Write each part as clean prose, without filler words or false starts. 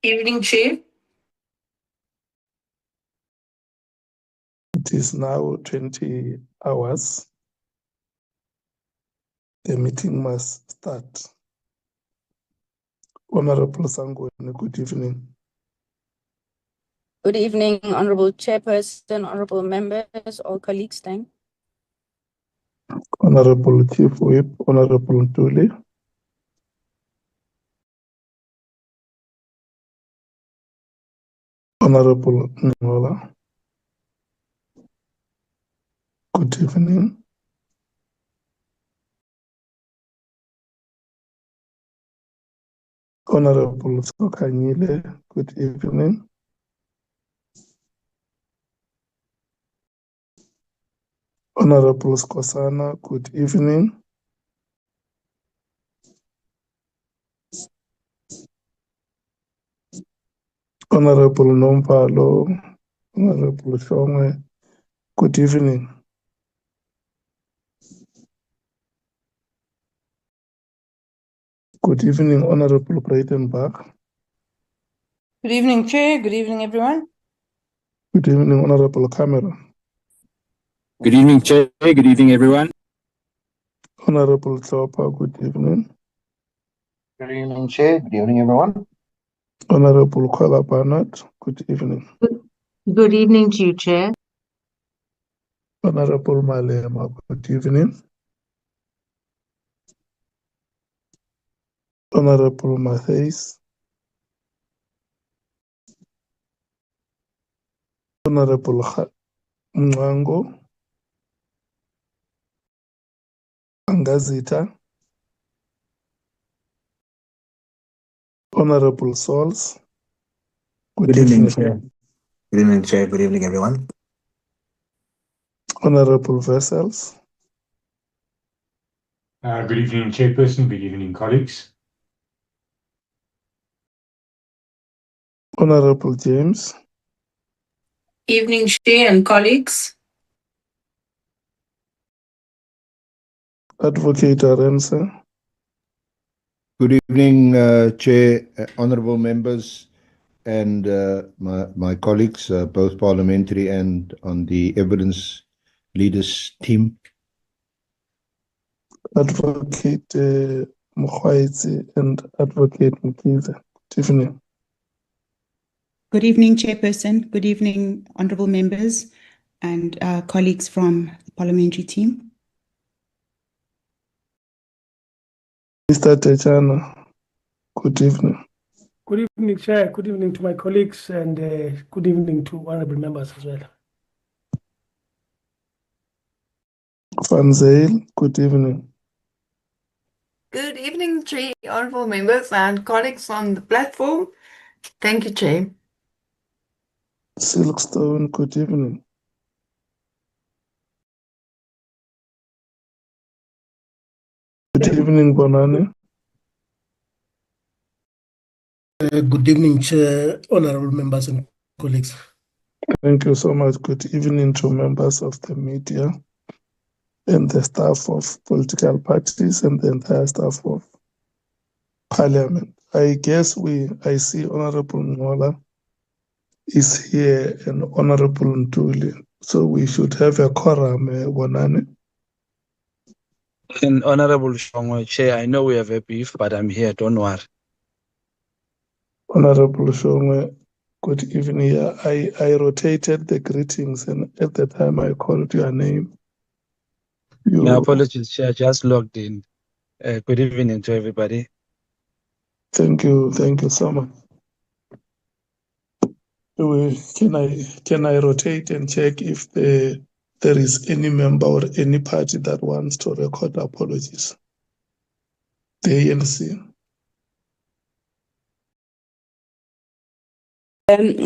Evening, Chair. It is now 20 hours. The meeting must start. Honorable Sangweni, good evening. Good evening, Honorable Chairperson, Honorable members, all colleagues. Thank. Honorable Chief Whip, Honorable Ntuli. Honorable Ngola. Good evening. Honorable 𝐬𝐮𝐬𝐜𝐫𝐢𝐻𝐿𝐵𝐻𝐿𝐵, good evening. Honorable Skosana, good evening. Honorable Nombalo, Honorable 𝐬𝐮𝐬𝐫𝐞, good evening. Good evening, Honorable Breitenbach. Good evening, Chair. Good evening, everyone. Good evening, Honorable Cameron. Good evening, Chair. Good evening, everyone. Honorable Tlhopha, good evening. Good evening, Chair. Good evening, everyone. Honorable Kwala Barnett, good evening. Good evening to you, Chair. Honorable Malema, good evening. Honorable Matthys. Honorable Mncwango. Angazita. Honorable Sauls. Good evening, Chair. Good evening, Chair. Good evening, everyone. Honorable Vessels. Good evening, Chairperson. Good evening, colleagues. Honorable James. Evening, Chair and colleagues. Advocate 𝐟𝐸𝐻𝐫𝐿. Good evening, Chair, honorable members, and my colleagues, both parliamentary and on the evidence leaders team. Advocate Mkhwanazi and Advocate Mkhize. Good evening. Good evening, Chairperson. Good evening, honorable members and colleagues from the parliamentary team. Mr. Techana, good evening. Good evening, Chair. Good evening to my colleagues and good evening to honorable members as well. Van Zyl, good evening. Good evening, Chair, honorable members and colleagues on the platform. Thank you, Chair. Silkstone, good evening. Good evening, Bonani. Good evening, Chair, honorable members and colleagues. Thank you so much. Good evening to members of the media and the staff of political parties and the entire staff of Parliament. I guess I see Honorable Ngola is here and Honorable Ntuli, so we should have a quorum, Bonani. And Honorable 𝐵𝐻𝐿𝐵𝐻𝐿, Chair, I know we have a beef, but I'm here, don't worry. Honorable 𝐵𝐻𝐿𝐵𝐻𝐿, good evening. Yeah, I rotated the greetings and at the time I called your name. My apologies, Chair, just logged in. Good evening to everybody. Thank you so much. Can I rotate and check if there is any member or any party that wants to record apologies? The ANC.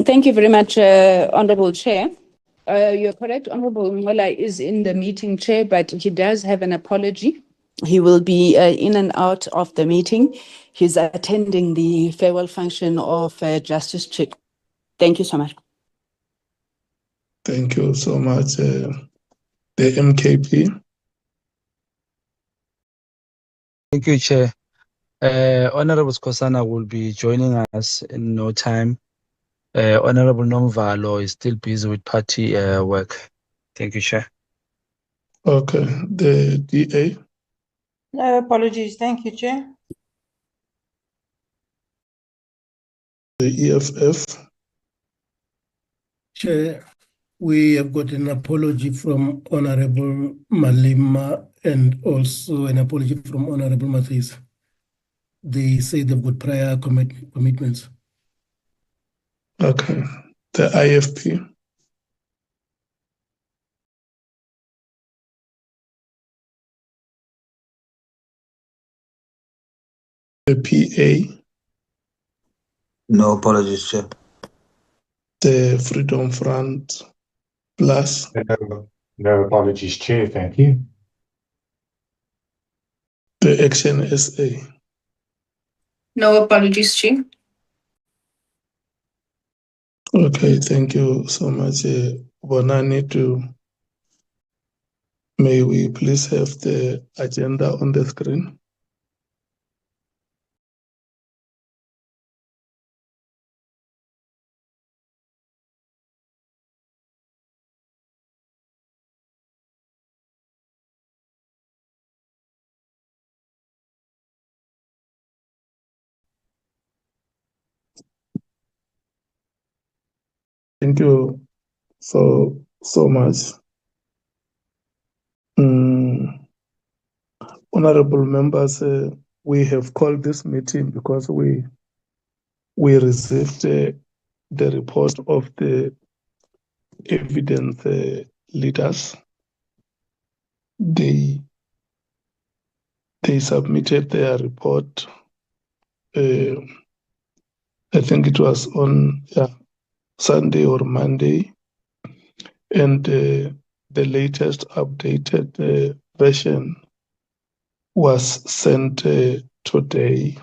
Thank you very much, Honorable Chair. You're correct, Honorable Ngola is in the meeting, Chair, but he does have an apology. He will be in and out of the meeting. He's attending the farewell function of Justice 𝐼𝐶𝐿. Thank you so much. Thank you so much. The MKP. Thank you, Chair. Honorable Skhosana will be joining us in no time. Honorable Nomvalo is still busy with party work. Thank you, Chair. Okay, the DA. No apologies. Thank you, Chair. The EFF. Chair, we have got an apology from Honorable Malema and also an apology from Honorable Mathis. They say they've got prior commitments. Okay, the IFP. The PA. No apologies, Chair. The Freedom Front Plus. No apologies, Chair. Thank you. The Action SA. No apologies, Chair. Okay, thank you so much, Bonani. May we please have the agenda on the screen? Thank you so much. Honorable members, we have called this meeting because we received the report of the evidence leaders. They submitted their report. I think it was on Sunday or Monday, and the latest updated version was sent today.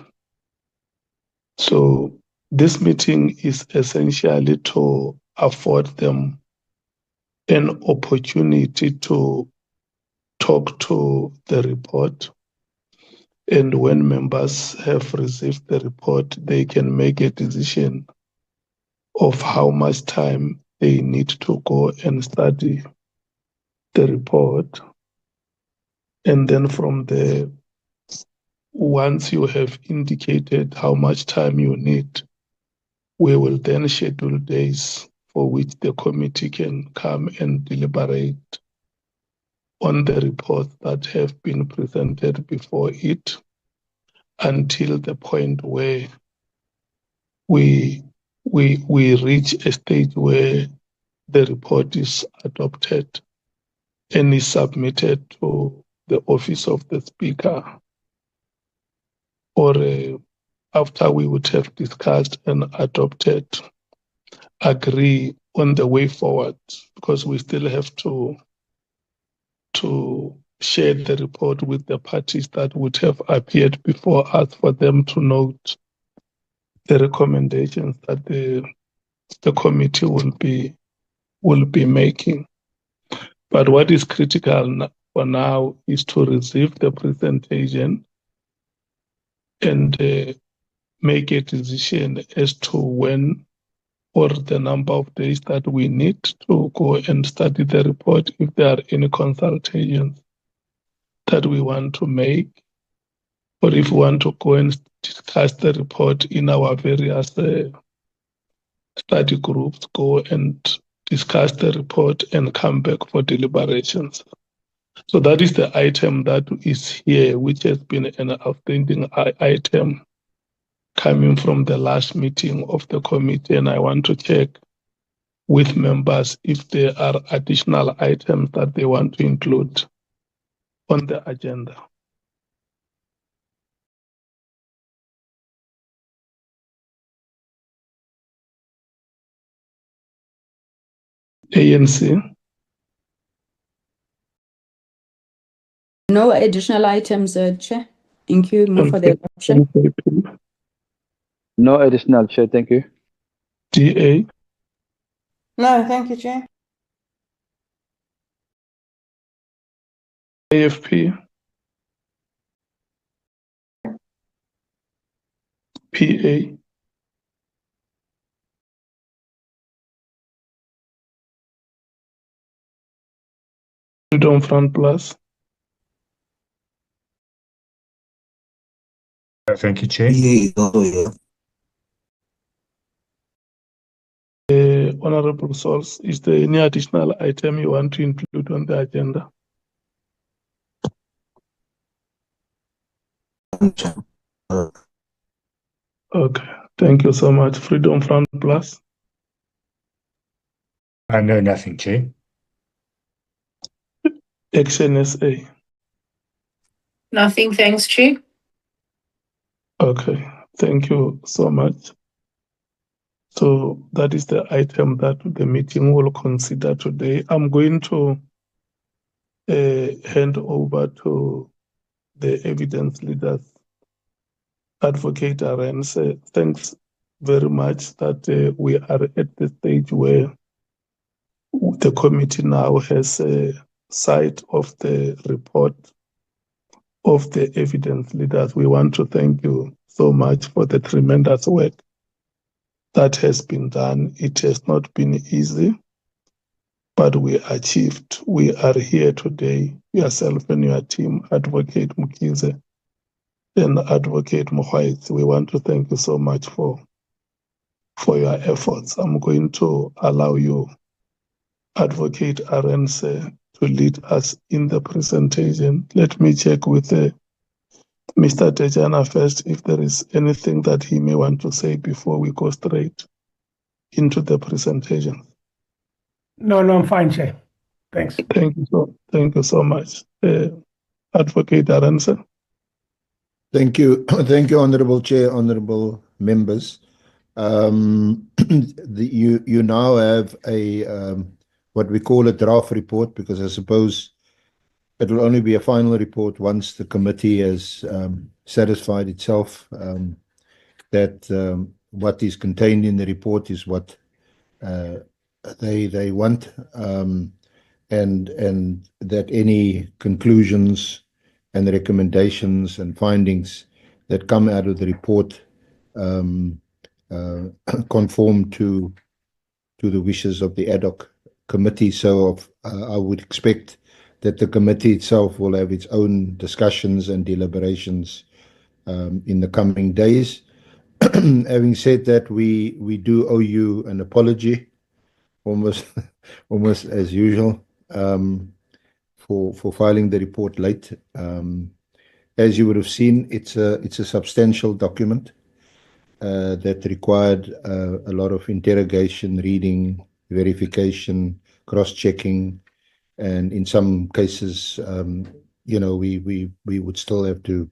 So this meeting is essentially to afford them an opportunity to talk to the report. And when members have received the report, they can make a decision of how much time they need to go and study the report. And then from there, once you have indicated how much time you need, we will then schedule days for which the committee can come and deliberate on the reports that have been presented before it, until the point where we reach a stage where the report is adopted and is submitted to the office of the speaker, or after we would have discussed and adopted, agree on the way forward, because we still have to share the report with the parties that would have appeared before us, for them to note the recommendations that the committee will be making. But what is critical for now is to receive the presentation and make a decision as to when or the number of days that we need to go and study the report, if there are any consultations that we want to make, or if we want to go and discuss the report in our various study groups, go and discuss the report and come back for deliberations. So that is the item that is here, which has been an outstanding item coming from the last meeting of the committee, and I want to check with members if there are additional items that they want to include on the agenda. ANC. No additional items, Chair. Thank you. Move for the adoption. No additional, Chair. Thank you. DA. No, thank you, Chair. AFP. PA, Freedom Front Plus, Thank you, Chair. PA is also here. Honorable Source, is there any additional item you want to include on the agenda? Okay, thank you so much. Freedom Front Plus, No, nothing, Chair. Action SA. Nothing, thanks, Chair. Okay, thank you so much. So that is the item that the meeting will consider today. I'm going to hand over to the evidence leaders, Advocate 𝐟𝐨𝐫𝐞. Thanks very much that we are at the stage where the committee now has sight of the report of the evidence leaders. We want to thank you so much for the tremendous work that has been done. It has not been easy, but we achieved. We are here today, yourself and your team, Advocate Mkhwanazi and Advocate Mkhwanazi. We want to thank you so much for your efforts. I'm going to allow you, Advocate 𝐼𝐨𝐫𝐞, to lead us in the presentation. Let me check with Mr. Tejana first if there is anything that he may want to say before we go straight into the presentation. No, I'm fine, Chair. Thanks. Thank you so much. Advocate 𝐼𝐨𝐫𝐞. Thank you. Thank you, Honorable Chair, honorable members. You now have a what we call a draft report, because I suppose it will only be a final report once the committee has satisfied itself that what is contained in the report is what they want, and that any conclusions and recommendations and findings that come out of the report conform to the wishes of the Ad Hoc Committee. So I would expect that the committee itself will have its own discussions and deliberations in the coming days. Having said that, we do owe you an apology, almost as usual, for filing the report late. As you would have seen, it's a substantial document that required a lot of interrogation, reading, verification, cross-checking, and in some cases, we would still have to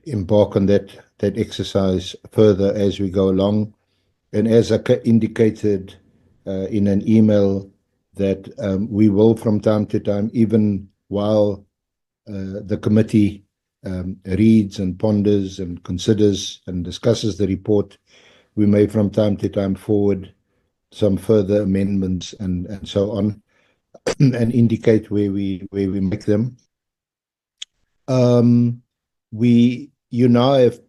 embark on that exercise further as we go along. And as I indicated in an email, that we will from time to time, even while the committee reads and ponders and considers and discusses the report, we may from time to time forward some further amendments and so on, and indicate where we make them. You now have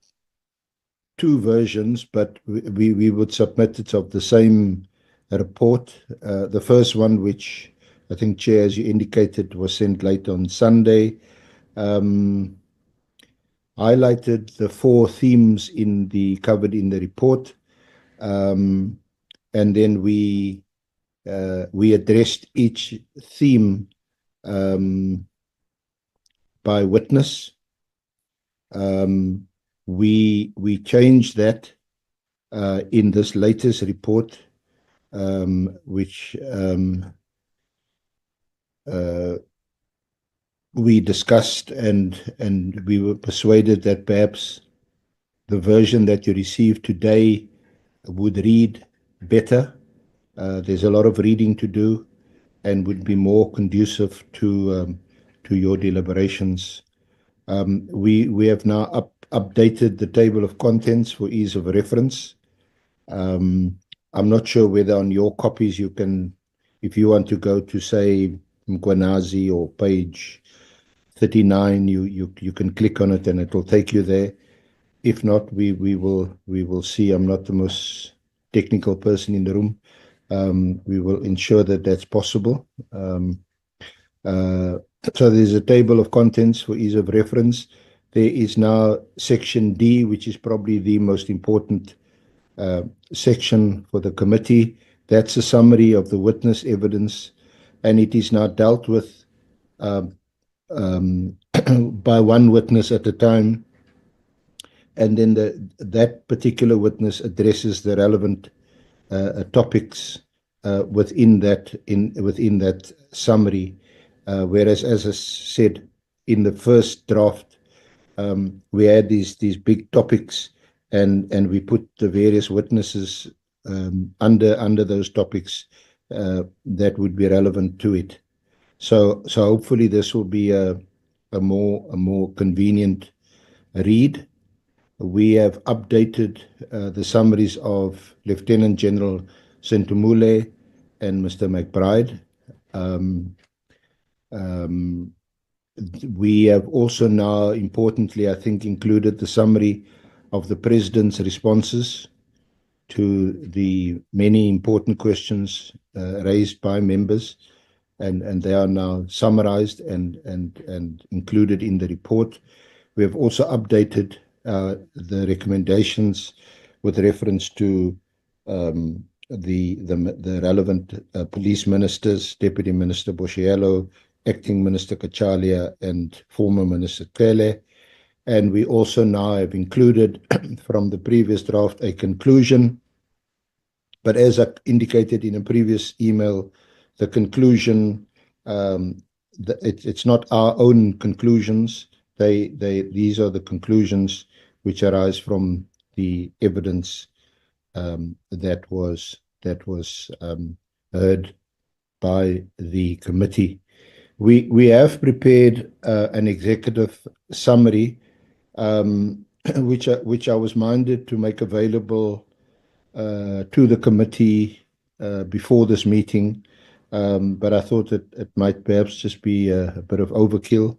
two versions, but we would submit it of the same report. The first one, which I think, Chair, as you indicated, was sent late on Sunday, highlighted the 4 themes covered in the report, and then we addressed each theme by witness. We changed that in this latest report, which we discussed, and we were persuaded that perhaps the version that you received today would read better. There's a lot of reading to do and would be more conducive to your deliberations. We have now updated the table of contents for ease of reference. I'm not sure whether on your copies you can, if you want to go to, say, Mkhwanazi or page 39, you can click on it and it will take you there. If not, we will see. I'm not the most technical person in the room. We will ensure that that's possible. So there's a table of contents for ease of reference. There is now section D, which is probably the most important section for the committee. That's a summary of the witness evidence, and it is now dealt with by one witness at a time. And then that particular witness addresses the relevant topics within that summary. Whereas, as I said in the first draft, we had these big topics, and we put the various witnesses under those topics that would be relevant to it. So hopefully this will be a more convenient read. We have updated the summaries of Lieutenant General Sentumule and Mr. McBride. We have also now, importantly, I think, included the summary of the President's responses to the many important questions raised by members, and they are now summarized and included in the report. We have also updated the recommendations with reference to the relevant police ministers, Deputy Minister Boshielo, Acting Minister Kachalia, and former Minister Hlele. And we also now have included from the previous draft a conclusion. But as I indicated in a previous email, the conclusion, it's not our own conclusions. These are the conclusions which arise from the evidence that was heard by the committee. We have prepared an executive summary, which I was minded to make available to the committee before this meeting, but I thought that it might perhaps just be a bit of overkill.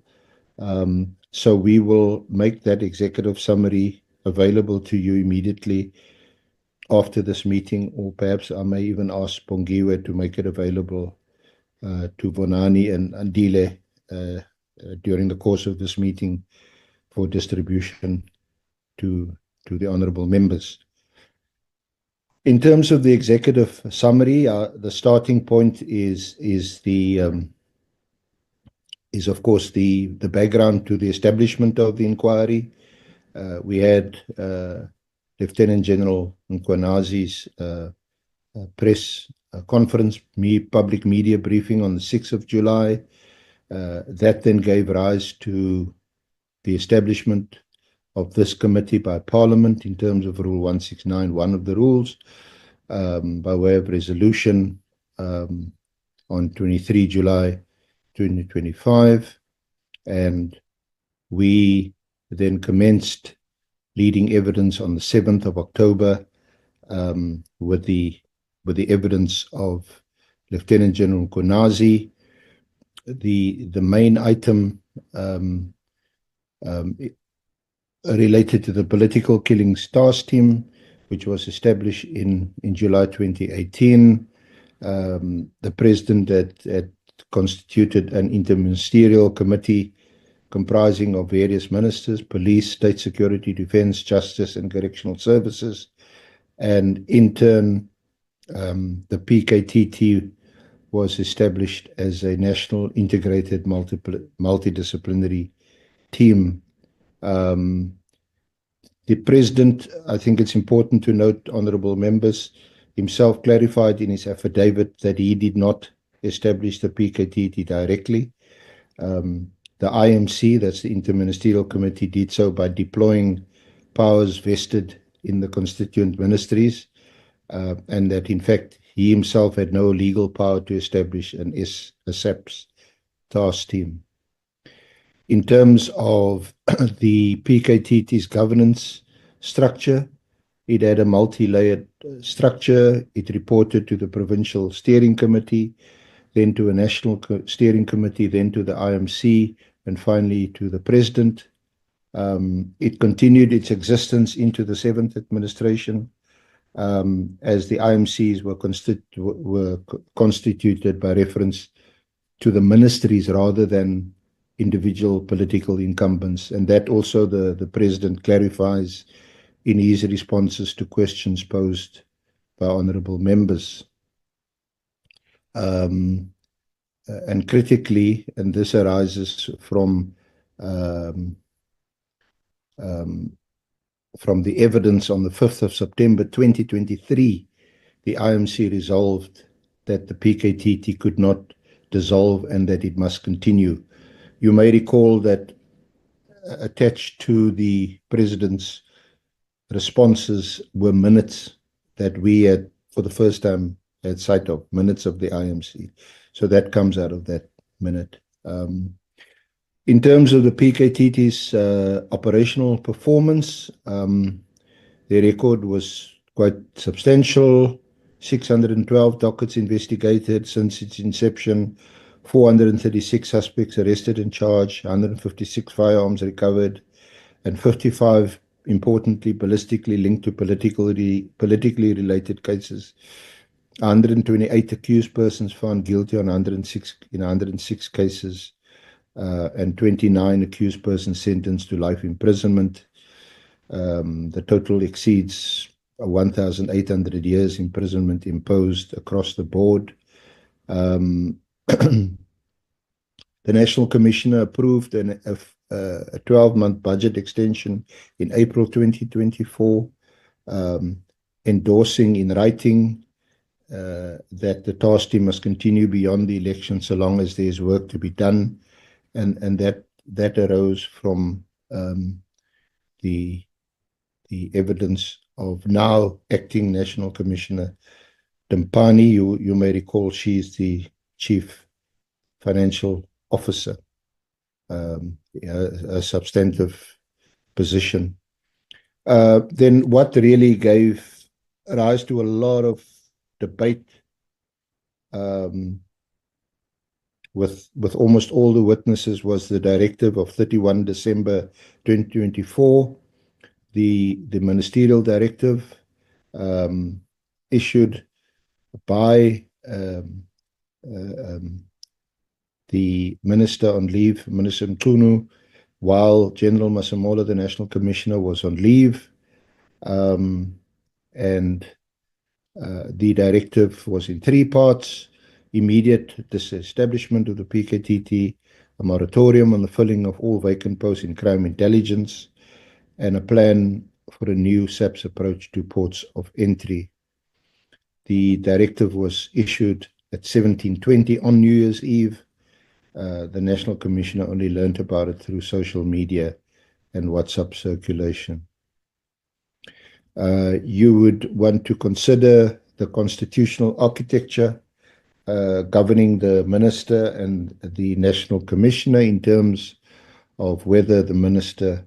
So we will make that executive summary available to you immediately after this meeting, or perhaps I may even ask Bongiwe to make it available to Vonani and Andile during the course of this meeting for distribution to the honorable members. In terms of the executive summary, the starting point is of course the background to the establishment of the inquiry. We had Lieutenant General Mkhwanazi's press conference, public media briefing on the 6th of July. That then gave rise to the establishment of this committee by Parliament in terms of Rule 169, one of the rules, by way of resolution on 23 July 2025. And we then commenced leading evidence on the 7th of October with the evidence of Lieutenant General Mkhwanazi. The main item related to the political killings task team, which was established in July 2018. The President had constituted an interministerial committee comprising of various ministers, police, state security, defense, justice, and correctional services. And in turn, the PKTT was established as a national integrated multidisciplinary team. The President, I think it's important to note, honorable members, himself clarified in his affidavit that he did not establish the PKTT directly. The IMC, that's the Interministerial Committee, did so by deploying powers vested in the constituent ministries, and that in fact he himself had no legal power to establish a SAPS task team. In terms of the PKTT's governance structure, it had a multi-layered structure. It reported to the Provincial Steering Committee, then to a National Steering Committee, then to the IMC, and finally to the President. It continued its existence into the 7th administration, as the IMCs were constituted by reference to the ministries rather than individual political incumbents. And that also the President clarifies in his responses to questions posed by honorable members. And critically, and this arises from the evidence on the 5th of September 2023, the IMC resolved that the PKTT could not dissolve and that it must continue. You may recall that attached to the President's responses were minutes that we had, for the first time, had sight of, minutes of the IMC. So that comes out of that minute. In terms of the PKTT's operational performance, their record was quite substantial. 612 dockets investigated since its inception, 436 suspects arrested and charged, 156 firearms recovered, and 55, importantly, ballistically linked to politically related cases. 128 accused persons found guilty on 106 cases, and 29 accused persons sentenced to life imprisonment. The total exceeds 1,800 years imprisonment imposed across the board. The National Commissioner approved a 12-month budget extension in April 2024, endorsing in writing that the task team must continue beyond the election so long as there is work to be done, and that arose from the evidence of now acting National Commissioner Dampani. You may recall she is the Chief Financial Officer, a substantive position. Then what really gave rise to a lot of debate with almost all the witnesses was the directive of 31 December 2024, the ministerial directive issued by the minister on leave, Minister Mkhwanazi, while General Masemola, the National Commissioner, was on leave. And the directive was in 3 parts: immediate disestablishment of the PKTT, a moratorium on the filling of all vacant posts in crime intelligence, and a plan for a new SAPS approach to ports of entry. The directive was issued at 17:20 on New Year's Eve. The National Commissioner only learned about it through social media and WhatsApp circulation. You would want to consider the constitutional architecture governing the minister and the National Commissioner in terms of whether the minister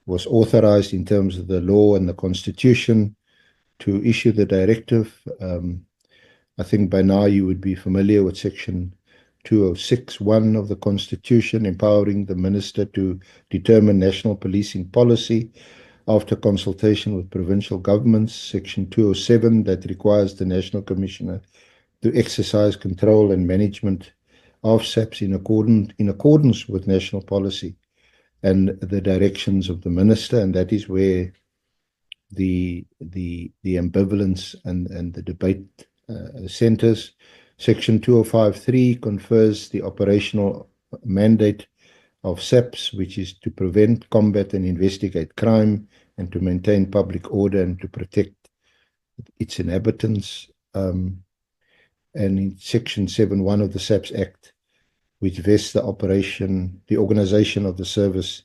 was authorized in terms of the law and the constitution to issue the directive. I think by now you would be familiar with Section 206(1) of the Constitution, empowering the minister to determine national policing policy after consultation with provincial governments. Section 207, that requires the National Commissioner to exercise control and management of SAPS in accordance with national policy and the directions of the minister, and that is where the ambivalence and the debate centers. Section 205(3) confers the operational mandate of SAPS, which is to prevent, combat, and investigate crime, and to maintain public order and to protect its inhabitants. And in Section 7(1) of the SAPS Act, which vests the organization of the service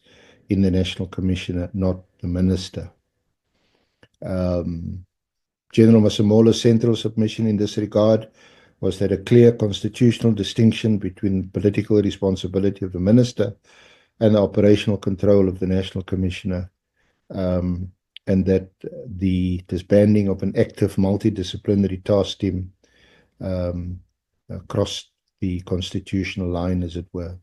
in the National Commissioner, not the minister. General Masemola's central submission in this regard was that a clear constitutional distinction between political responsibility of the minister and the operational control of the National Commissioner, and that the disbanding of an active multidisciplinary task team crossed the constitutional line, as it were.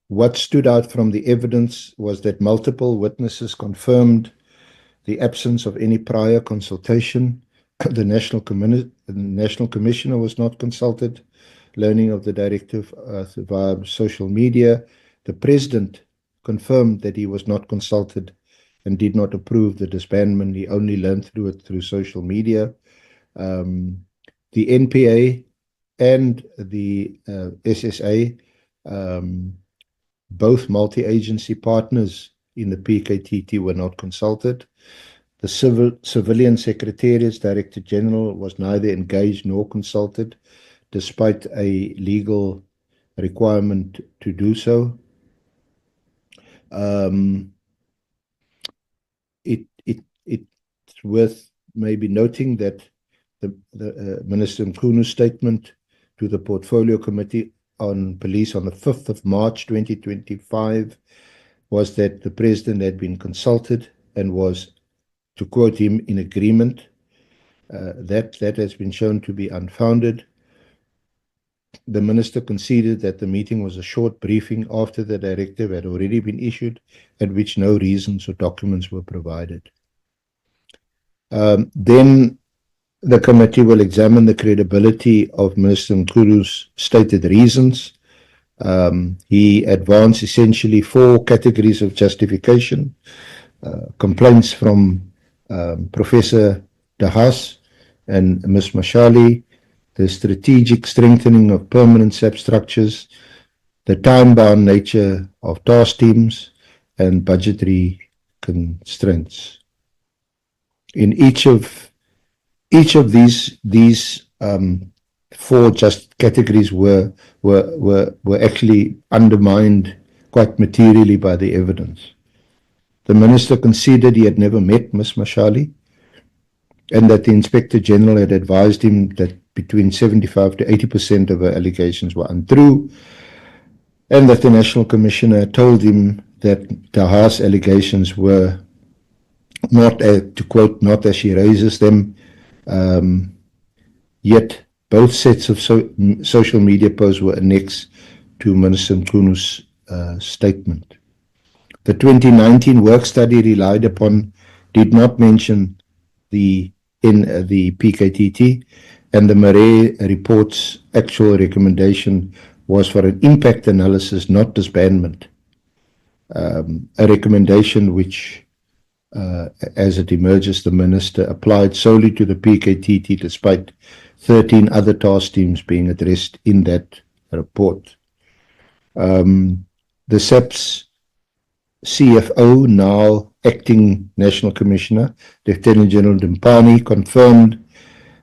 What stood out from the evidence was that multiple witnesses confirmed the absence of any prior consultation. The National Commissioner was not consulted, learning of the directive via social media. The President confirmed that he was not consulted and did not approve the disbandment. He only learned through it through social media. The NPA and the SSA, both multi-agency partners in the PKTT, were not consulted. The Civilian Secretariat's Director General was neither engaged nor consulted, despite a legal requirement to do so. It's worth maybe noting that the Minister Mkhwanazi's statement to the Portfolio Committee on Police on the 5th of March 2025 was that the President had been consulted and was, to quote him, in agreement. That has been shown to be unfounded. The Minister conceded that the meeting was a short briefing after the directive had already been issued, at which no reasons or documents were provided. Then the committee will examine the credibility of Minister Mkhwanazi's stated reasons. He advanced essentially 4 categories of justification. Complaints from Professor De Haas and Ms. Mashali, the strategic strengthening of permanent SAP structures, the time-bound nature of task teams, and budgetary constraints. In each of these 4 just categories were actually undermined quite materially by the evidence. The Minister conceded he had never met Ms. Mashali, and that the Inspector General had advised him that between 75 to 80% of her allegations were untrue, and that the National Commissioner had told him that De Haas allegations were not, to quote, not as she raises them. Yet both sets of social media posts were annexed to Minister Mkhwanazi's statement. The 2019 work study relied upon did not mention the PKTT, and the Marais report's actual recommendation was for an impact analysis, not disbandment. A recommendation which, as it emerges, the Minister applied solely to the PKTT, despite 13 other task teams being addressed in that report. The SAP's CFO, now acting National Commissioner, Lieutenant General Mkhwanazi, confirmed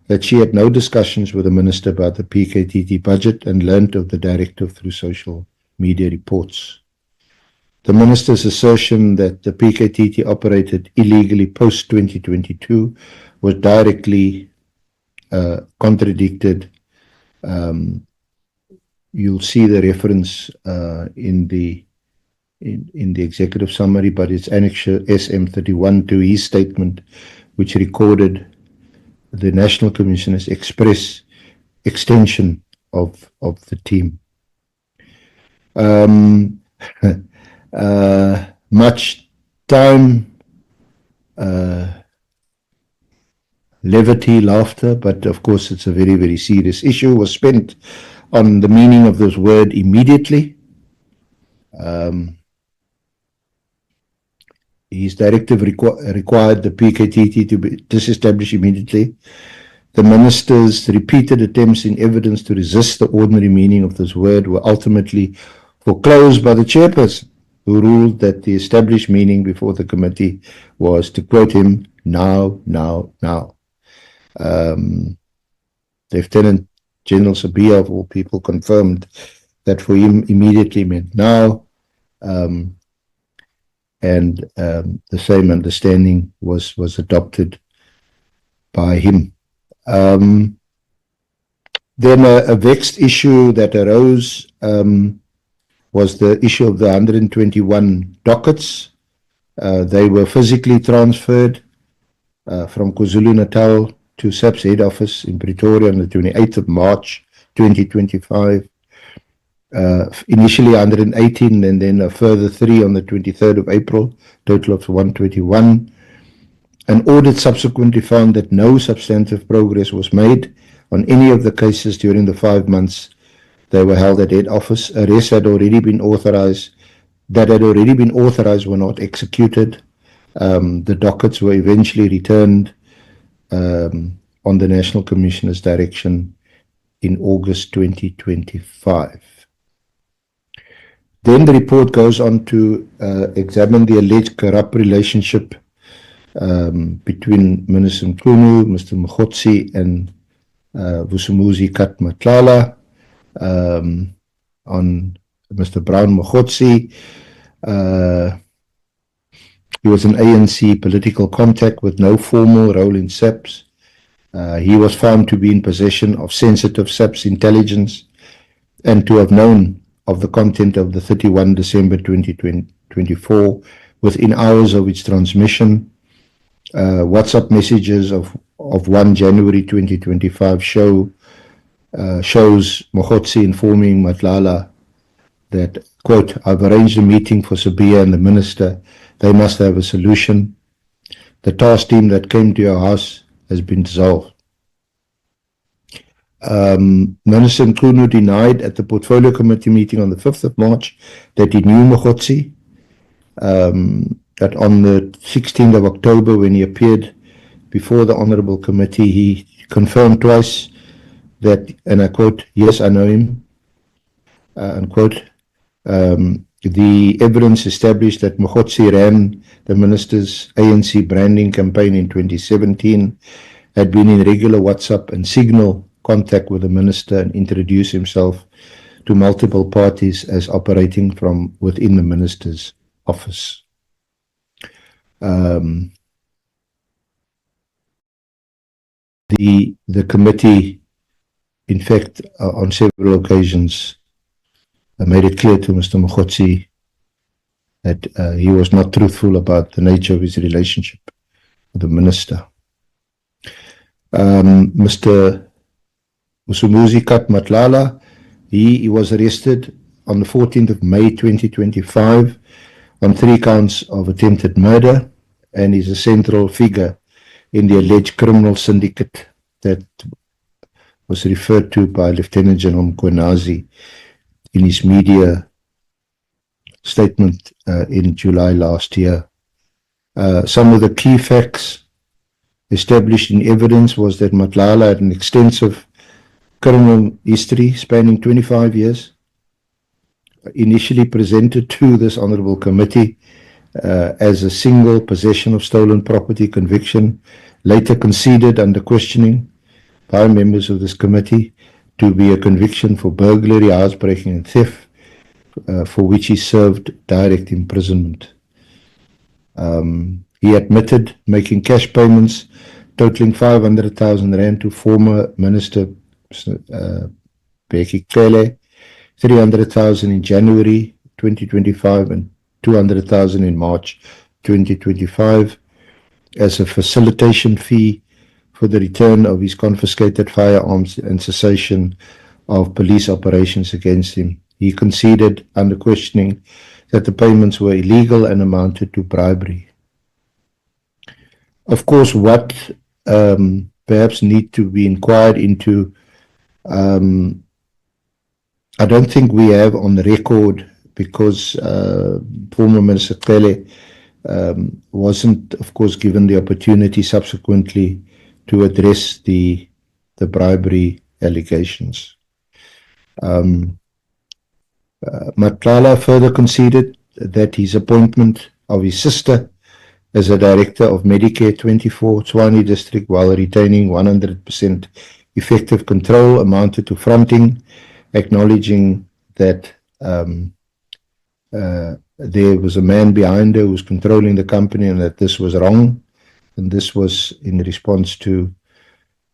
that she had no discussions with the Minister about the PKTT budget and learnt of the directive through social media reports. The Minister's assertion that the PKTT operated illegally post-2022 was directly contradicted. You'll see the reference in the executive summary, but it's Annexure SM31 to his statement, which recorded the National Commissioner's express extension of the team. Much time, levity, laughter, but of course it's a very, very serious issue, was spent on the meaning of this word immediately. His directive required the PKTT to be disestablished immediately. The Minister's repeated attempts in evidence to resist the ordinary meaning of this word were ultimately foreclosed by the chairperson, who ruled that the established meaning before the committee was, to quote him, now. Lieutenant General 𝐬𝐫𝐸𝐵, of all people, confirmed that for him immediately meant now, and the same understanding was adopted by him. Then a vexed issue that arose was the issue of the 121 dockets. They were physically transferred from KwaZulu-Natal to SAP's head office in Pretoria on the 28th of March 2025. Initially 118 and then a further 3 on the 23rd of April, total of 121. An audit subsequently found that no substantive progress was made on any of the cases during the 5 months they were held at head office. Arrests had already been authorized were not executed. The dockets were eventually returned on the National Commissioner's direction in August 2025. Then the report goes on to examine the alleged corrupt relationship between Minister Mkhwanazi, Mr. Mkhwanazi, and Vusumuzi Kat Matlala. On Mr. Brown Mkhwanazi, he was an ANC political contact with no formal role in SAPS. He was found to be in possession of sensitive SAPS intelligence and to have known of the content of the 31 December 2024 within hours of its transmission. WhatsApp messages of 1 January 2025 shows Mkhwanazi informing Matlala that, quote, "I've arranged a meeting for Sabia and the minister. They must have a solution. The task team that came to your house has been dissolved." Minister Mkhwanazi denied at the Portfolio Committee meeting on the 5th of March that he knew Mkhwanazi. That on the 16th of October, when he appeared before the Honourable Committee, he confirmed twice that, and I quote, "Yes, I know him," unquote. The evidence established that Mkhwanazi ran the minister's ANC branding campaign in 2017, had been in regular WhatsApp and Signal contact with the minister and introduced himself to multiple parties as operating from within the minister's office. The committee, in fact, on several occasions, made it clear to Mr. Mkhwanazi that he was not truthful about the nature of his relationship with the minister. Mr. Vusumuzi Kat Matlala, he was arrested on the 14th of May 2025 on 3 counts of attempted murder and is a central figure in the alleged criminal syndicate that was referred to by Lieutenant General Mkhwanazi in his media statement in July last year. Some of the key facts established in evidence was that Matlala had an extensive criminal history spanning 25 years, initially presented to this Honourable Committee as a single possession of stolen property conviction, later conceded under questioning by members of this committee to be a conviction for burglary, housebreaking and theft, for which he served direct imprisonment. He admitted making cash payments totaling 500,000 rand to former Minister Becky Cele, 300,000 in January 2025 and 200,000 in March 2025 as a facilitation fee for the return of his confiscated firearms and cessation of police operations against him. He conceded under questioning that the payments were illegal and amounted to bribery. Of course, what perhaps need to be inquired into, I don't think we have on the record, because former Minister Cele wasn't, of course, given the opportunity subsequently to address the bribery allegations. Matlala further conceded that his appointment of his sister as a director of Medicare 24 Tshwane district while retaining 100% effective control amounted to fronting, acknowledging that there was a man behind her who was controlling the company and that this was wrong. And this was in response to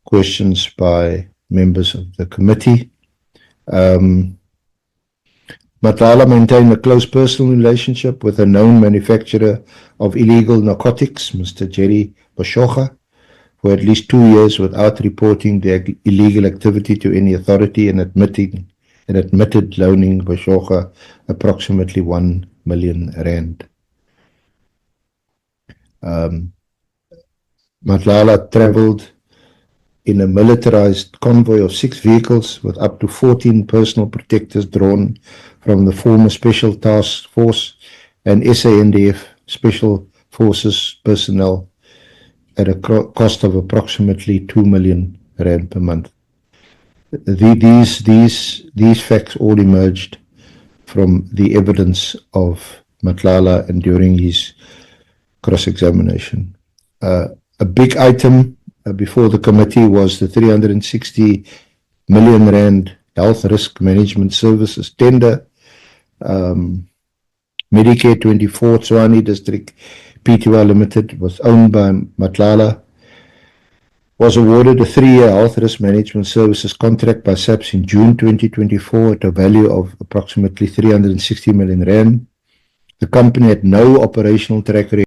questions by members of the committee. Matlala maintained a close personal relationship with a known manufacturer of illegal narcotics, Mr. 𝐦𝐨𝐫𝐿, for at least 2 years without reporting their illegal activity to any authority and admitting and admitted loaning Bashogha approximately 1 million rand. Matlala traveled in a militarized convoy of 6 vehicles with up to 14 personal protectors drawn from the former Special Task Force and SANDF Special Forces personnel at a cost of approximately 2 million rand per month. These facts all emerged from the evidence of Matlala and during his cross-examination. A big item before the committee was the 360 million rand health risk management services tender. Medicare 24 Tshwane District Pty Limited was owned by Matlala, was awarded a 3-year health risk management services contract by SAPS in June 2024 at a value of approximately 360 million rand. The company had no operational track record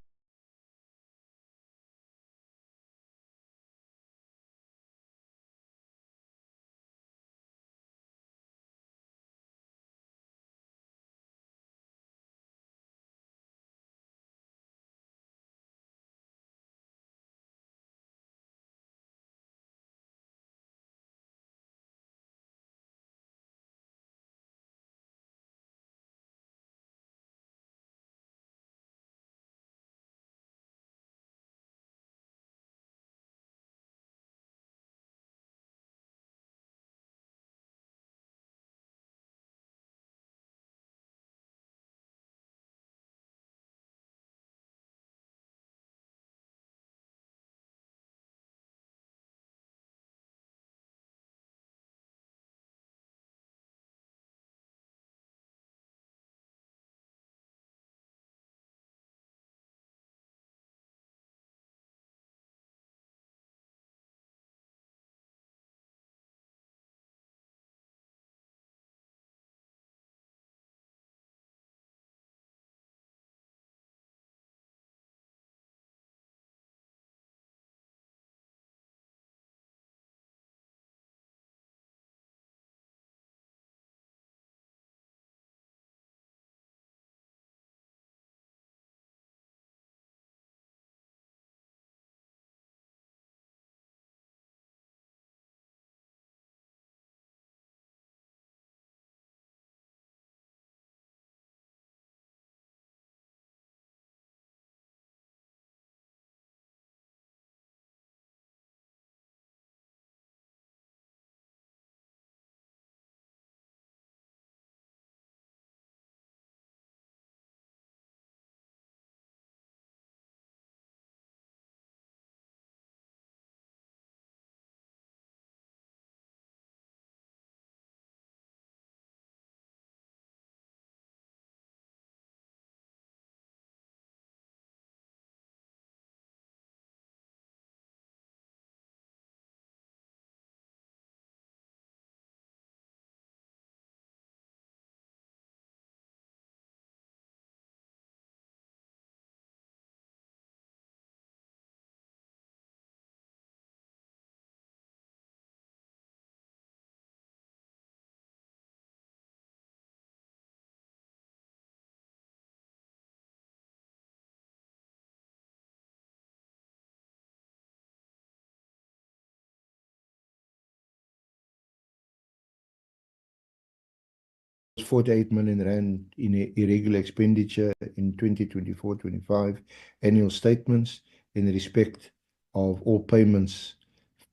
of 48 million rand in irregular expenditure in 2024-25 annual statements in respect of all payments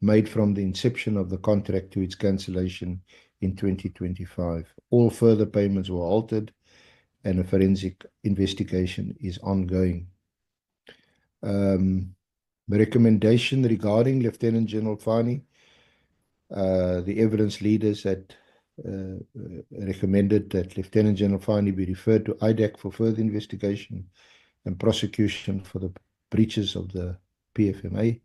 made from the inception of the contract to its cancellation in 2025. All further payments were halted and a forensic investigation is ongoing. The recommendation regarding Lieutenant General Mkhwanazi, the evidence leaders had recommended that Lieutenant General Mkhwanazi be referred to IDAC for further investigation and prosecution for the breaches of the PFMA,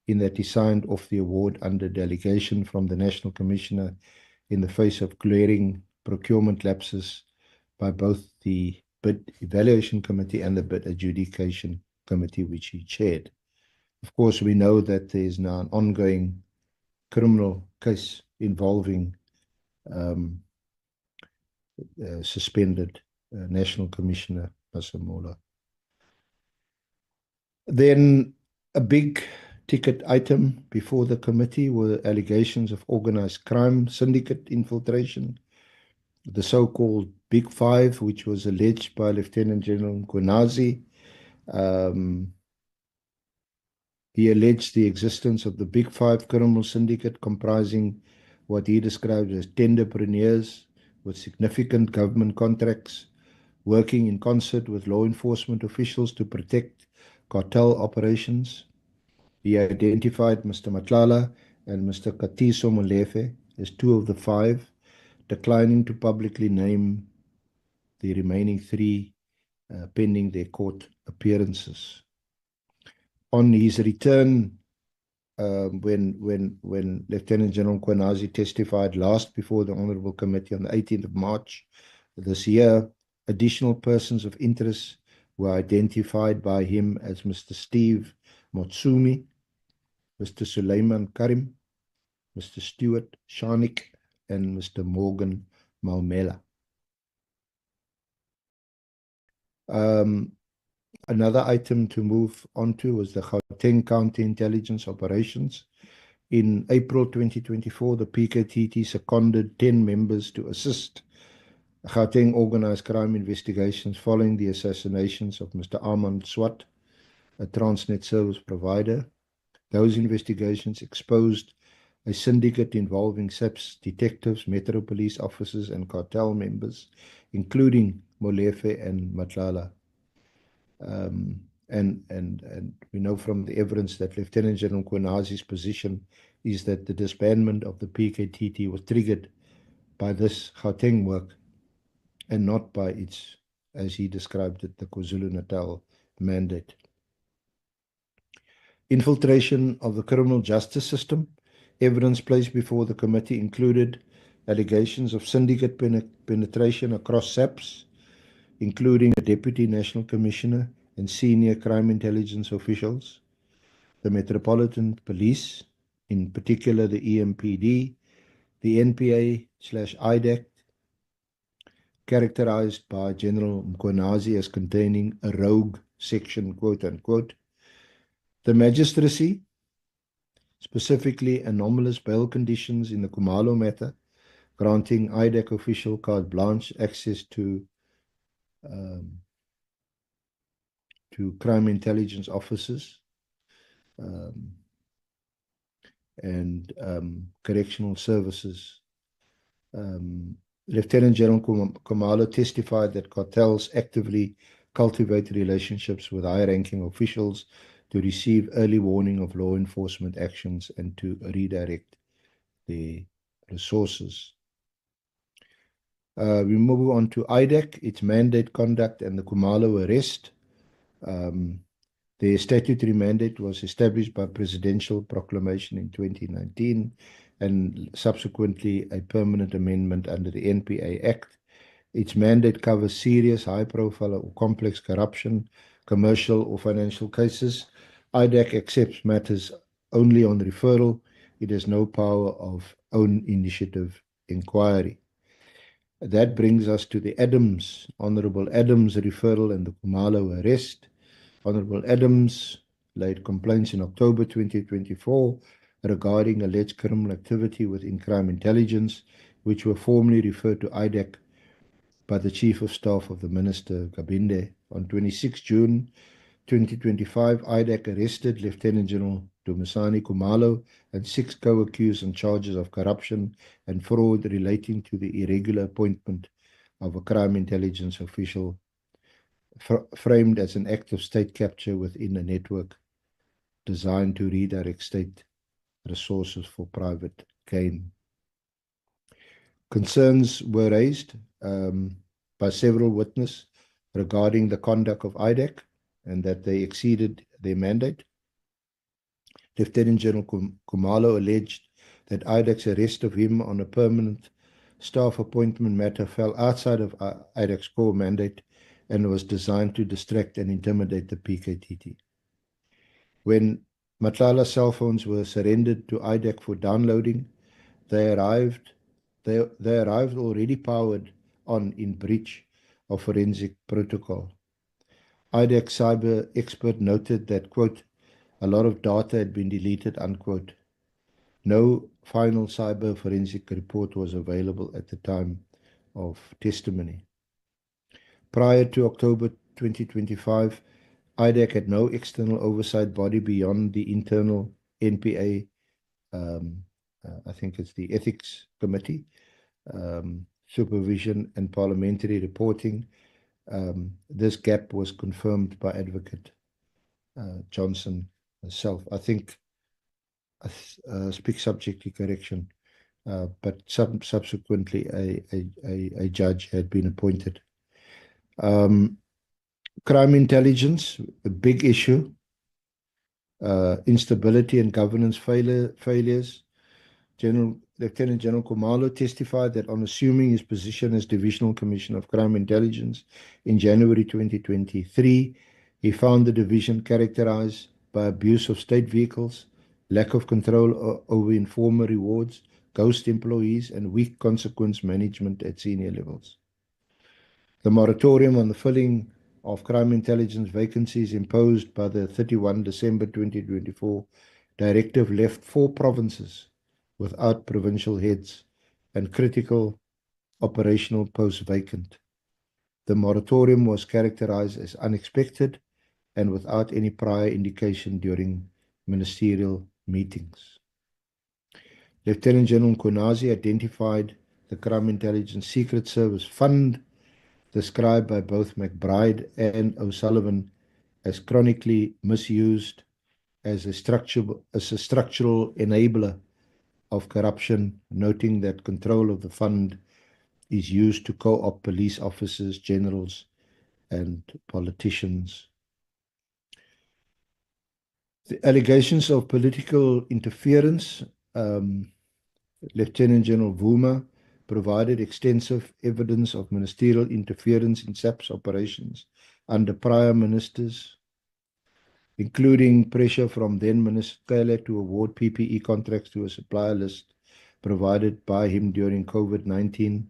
in that he signed off the award under delegation from the National Commissioner in the face of glaring procurement lapses by both the Bid Evaluation Committee and the Bid Adjudication Committee, which he chaired. Of course, we know that there is now an ongoing criminal case involving suspended National Commissioner Masemola. Then a big ticket item before the committee were allegations of organized crime, syndicate infiltration, the so-called Big Five, which was alleged by Lieutenant General Mkhwanazi. He alleged the existence of the Big Five criminal syndicate comprising what he described as tenderpreneurs with significant government contracts, working in concert with law enforcement officials to protect cartel operations. He identified Mr. Matlala and Mr. Katiso Molefe as two of the five, declining to publicly name the remaining three pending their court appearances. On his return, when Lieutenant General Mkhwanazi testified last before the Honourable Committee on the 18th of March this year, additional persons of interest were identified by him as Mr. Steve Motsumi, Mr. Suleiman Karim, Mr. Stuart Sharnik, and Mr. Morgan Maumela. Another item to move on to was the Gauteng County Intelligence Operations. In April 2024, the PKTT seconded 10 members to assist Gauteng organized crime investigations following the assassinations of Mr. Armand Swart, a Transnet service provider. Those investigations exposed a syndicate involving SAPS detectives, Metro Police officers, and cartel members, including Molefe and Matlala. And we know from the evidence that Lieutenant General Mkhwanazi's position is that the disbandment of the PKTT was triggered by this Gauteng work and not by its, as he described it, the KwaZulu-Natal mandate. Infiltration of the criminal justice system. Evidence placed before the committee included allegations of syndicate penetration across SAPS, including the Deputy National Commissioner and senior crime intelligence officials, the Metropolitan Police, in particular the EMPD, the NPA/IDAC, characterized by General Mkhwanazi as containing a rogue section, quote unquote, the magistracy, specifically anomalous bail conditions in the Khumalo matter, granting IDAC official carte blanche access to crime intelligence officers and correctional services. Lieutenant General Khumalo testified that cartels actively cultivate relationships with high-ranking officials to receive early warning of law enforcement actions and to redirect their resources. We move on to IDAC, its mandate conduct and the Khumalo arrest. Their statutory mandate was established by presidential proclamation in 2019 and subsequently a permanent amendment under the NPA Act. Its mandate covers serious, high-profile or complex corruption, commercial or financial cases. IDAC accepts matters only on referral. It has no power of own initiative inquiry. That brings us to the Honourable Adams referral and the Khumalo arrest. Honourable Adams laid complaints in October 2024 regarding alleged criminal activity within crime intelligence, which were formally referred to IDAC by the Chief of Staff of the Minister, Gabinde. On 26 June 2025, IDAC arrested Lieutenant General Dumisani Khumalo and 6 co-accused on charges of corruption and fraud relating to the irregular appointment of a crime intelligence official framed as an act of state capture within a network designed to redirect state resources for private gain. Concerns were raised by several witnesses regarding the conduct of IDAC and that they exceeded their mandate. Lieutenant General Khumalo alleged that IDAC's arrest of him on a permanent staff appointment matter fell outside of IDAC's core mandate and was designed to distract and intimidate the PKTT. When Matlala's cell phones were surrendered to IDAC for downloading, they arrived already powered on in breach of forensic protocol. IDAC cyber expert noted that, quote, a lot of data had been deleted, unquote. No final cyber forensic report was available at the time of testimony. Prior to October 2025, IDAC had no external oversight body beyond the internal NPA, I think it's the Ethics Committee, supervision and parliamentary reporting. This gap was confirmed by Advocate Johnson herself. I think, speak subject to correction, but subsequently a judge had been appointed. Crime intelligence, a big issue. Instability and governance failures. Lieutenant General Khumalo testified that on assuming his position as Divisional Commissioner of Crime Intelligence in January 2023, he found the division characterized by abuse of state vehicles, lack of control over informer rewards, ghost employees, and weak consequence management at senior levels. The moratorium on the filling of crime intelligence vacancies imposed by the 31 December 2024 directive left 4 provinces without provincial heads and critical operational posts vacant. The moratorium was characterized as unexpected and without any prior indication during ministerial meetings. Lieutenant General Mkhwanazi identified the Crime Intelligence Secret Service Fund, described by both McBride and O'Sullivan as chronically misused as a structural enabler of corruption, noting that control of the fund is used to co-opt police officers, generals, and politicians. The allegations of political interference, Lieutenant General Vuma provided extensive evidence of ministerial interference in SAP's operations under prior ministers, including pressure from then Minister 𝐾𝐨 to award PPE contracts to a supplier list provided by him during COVID-19.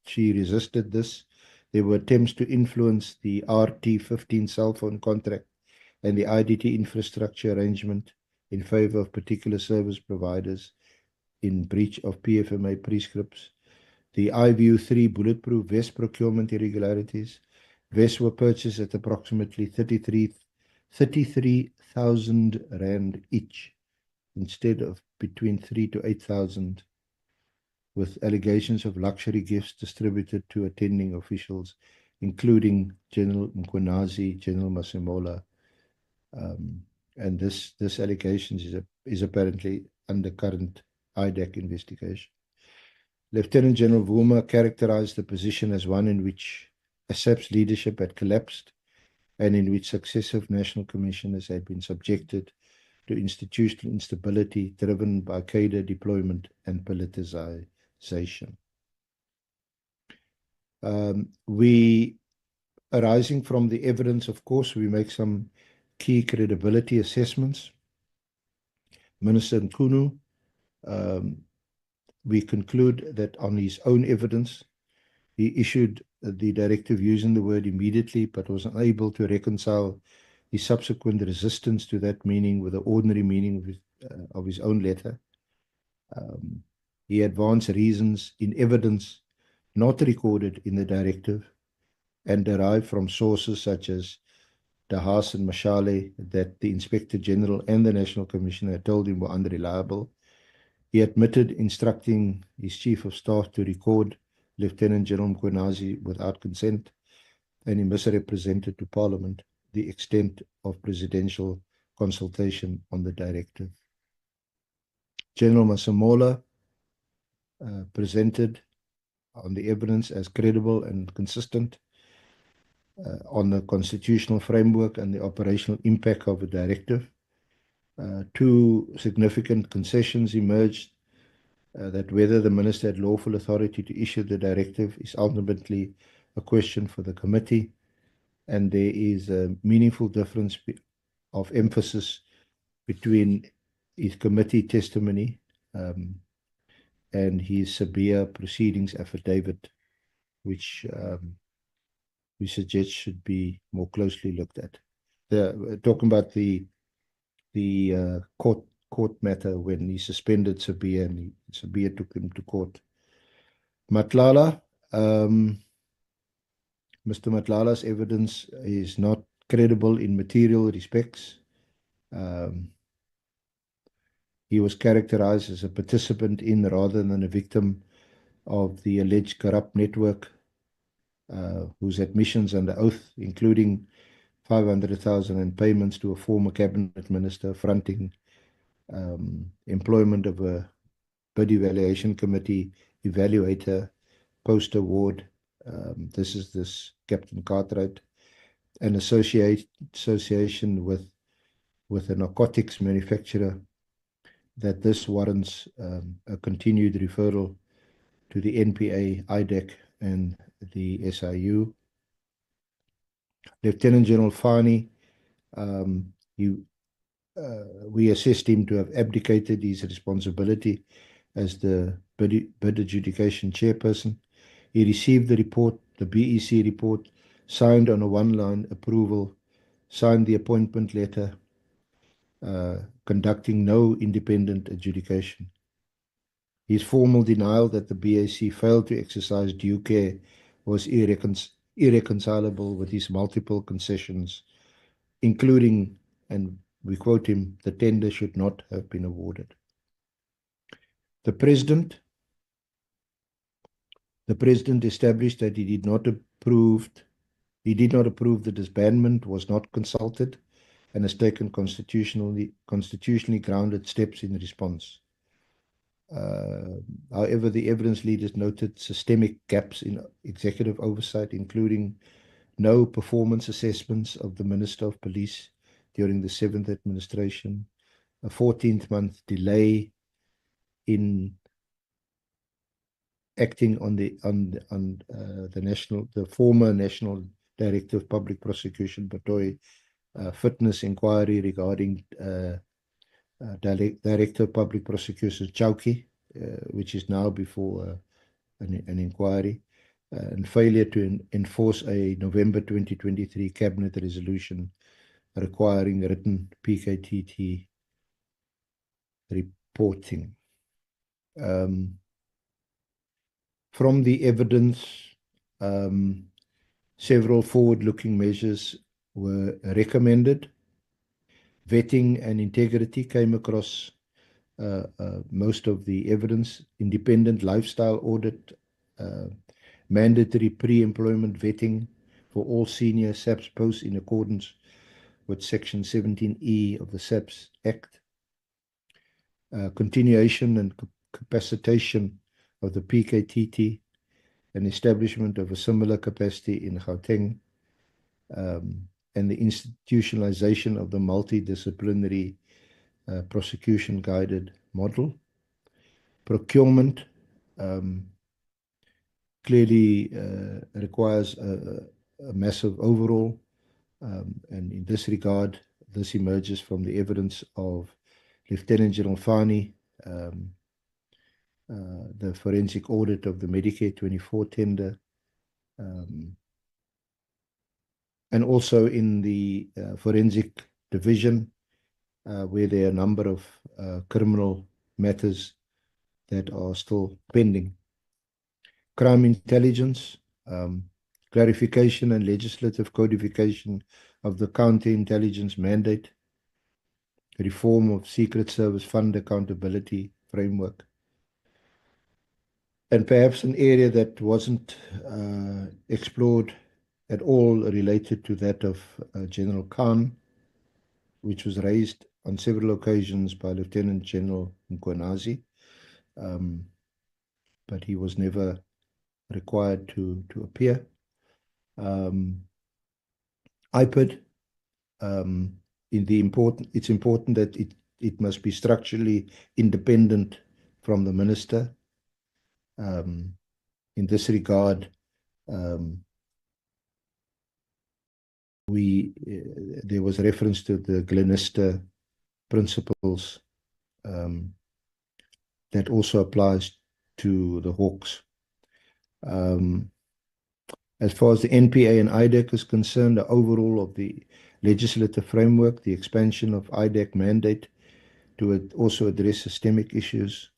She resisted this. There were attempts to influence the RT15 cell phone contract and the IDT infrastructure arrangement in favor of particular service providers in breach of PFMA prescripts. The IVU3 bulletproof vest procurement irregularities. Vests were purchased at approximately 33,000 Rand each, instead of between 3,000 to 8,000, with allegations of luxury gifts distributed to attending officials, including General Mkhwanazi, General Masemola, and this allegation is apparently under current IDAC investigation. Lieutenant General Vuma characterized the position as one in which SAP's leadership had collapsed and in which successive national commissioners had been subjected to institutional instability driven by cadre deployment and politicization. Arising from the evidence, of course, we make some key credibility assessments. Minister Nkunu, we conclude that on his own evidence, he issued the directive using the word immediately, but was unable to reconcile his subsequent resistance to that meaning with the ordinary meaning of his own letter. He advanced reasons in evidence not recorded in the directive and derived from sources such as De Haas and Mashale that the Inspector General and the National Commissioner had told him were unreliable. He admitted instructing his Chief of Staff to record Lieutenant General Mkhwanazi without consent, and he misrepresented to Parliament the extent of presidential consultation on the directive. General Masemola presented on the evidence as credible and consistent on the constitutional framework and the operational impact of the directive. 2 significant concessions emerged that whether the minister had lawful authority to issue the directive is ultimately a question for the committee, and there is a meaningful difference of emphasis between his committee testimony and his 𝐬𝐫𝐞 proceedings affidavit, which we suggest should be more closely looked at. Talking about the court matter when he suspended 𝐬𝐫𝐞 and 𝐬𝐫𝐞 took him to court. Matlala, Mr. Matlala's evidence is not credible in material respects. He was characterized as a participant in rather than a victim of the alleged corrupt network, whose admissions under oath, including 500,000 in payments to a former cabinet minister, fronting employment of a bid evaluation committee evaluator post-award. This is this Captain Cartwright, an association with a narcotics manufacturer, that this warrants a continued referral to the NPA, IDEC, and the SIU. Lieutenant General Mkhwanazi, we assessed him to have abdicated his responsibility as the bid adjudication chairperson. He received the report, the BEC report, signed on a one-line approval, signed the appointment letter, conducting no independent adjudication. His formal denial that the BAC failed to exercise due care was irreconcilable with his multiple concessions, including, and we quote him, the tender should not have been awarded. The President established that he did not approve the disbandment, was not consulted, and has taken constitutionally grounded steps in response. However, the evidence leaders noted systemic gaps in executive oversight, including no performance assessments of the Minister of Police during the 7th administration, a 14th-month delay in acting on the former National Director of Public Prosecution, Batoy, fitness inquiry regarding Director of Public Prosecution 𝐬𝐻𝐾, which is now before an inquiry, and failure to enforce a November 2023 cabinet resolution requiring written PKTT reporting. From the evidence, several forward-looking measures were recommended. Vetting and integrity came across most of the evidence. Independent lifestyle audit, mandatory pre-employment vetting for all senior SAPS posts in accordance with Section 17E of the SAPS Act. Continuation and capacitation of the PKTT, and establishment of a similar capacity in Gauteng, and the institutionalization of the multidisciplinary prosecution-guided model. Procurement clearly requires a massive overhaul, and in this regard, this emerges from the evidence of Lieutenant General Mkhwanazi, the forensic audit of the Medicare 24 tender, and also in the forensic division, where there are a number of criminal matters that are still pending. Crime intelligence, clarification and legislative codification of the counterintelligence mandate, reform of Secret Service Fund accountability framework, and perhaps an area that wasn't explored at all related to that of General Khan, which was raised on several occasions by Lieutenant General Mkhwanazi, but he was never required to appear. IPID, it's important that it must be structurally independent from the minister. In this regard, there was reference to the Glenister principles that also applies to the Hawks. As far as the NPA and IDEC is concerned, the overall of the legislative framework, the expansion of IDEC mandate to also address systemic issues,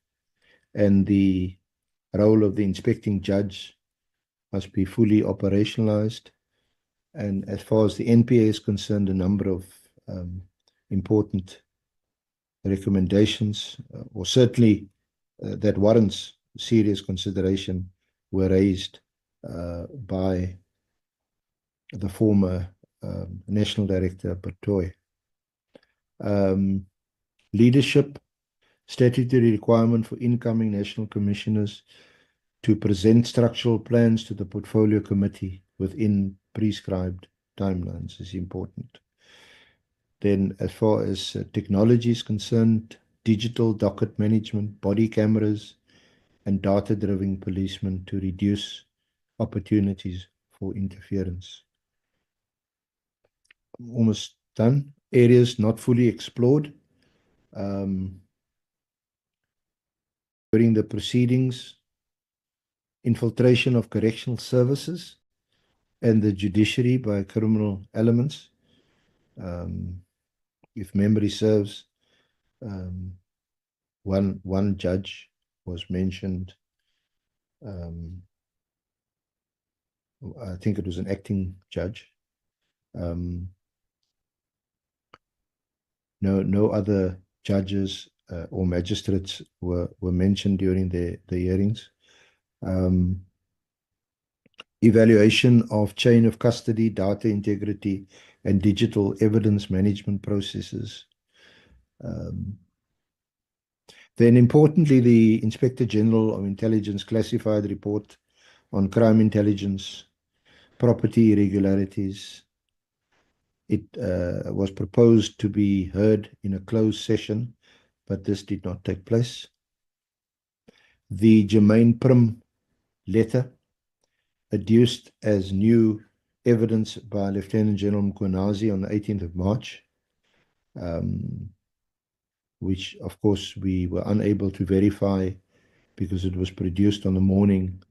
and the role of the inspecting judge must be fully operationalized. And as far as the NPA is concerned, a number of important recommendations, or certainly that warrants serious consideration, were raised by the former National Director, Batoy. Leadership, statutory requirement for incoming national commissioners to present structural plans to the portfolio committee within prescribed timelines is important. Then, as far as technology is concerned, digital docket management, body cameras, and data-driven policing to reduce opportunities for interference. Almost done. Areas not fully explored. During the proceedings, infiltration of correctional services and the judiciary by criminal elements. If memory serves, one judge was mentioned. I think it was an acting judge. No other judges or magistrates were mentioned during the hearings. Evaluation of chain of custody, data integrity, and digital evidence management processes. Then importantly, the Inspector General of Intelligence classified report on crime intelligence, property irregularities. It was proposed to be heard in a closed session, but this did not take place. The Jermaine Prim letter, adduced as new evidence by Lieutenant General Mkhwanazi on the 18th of March, which of course we were unable to verify because it was produced on the morning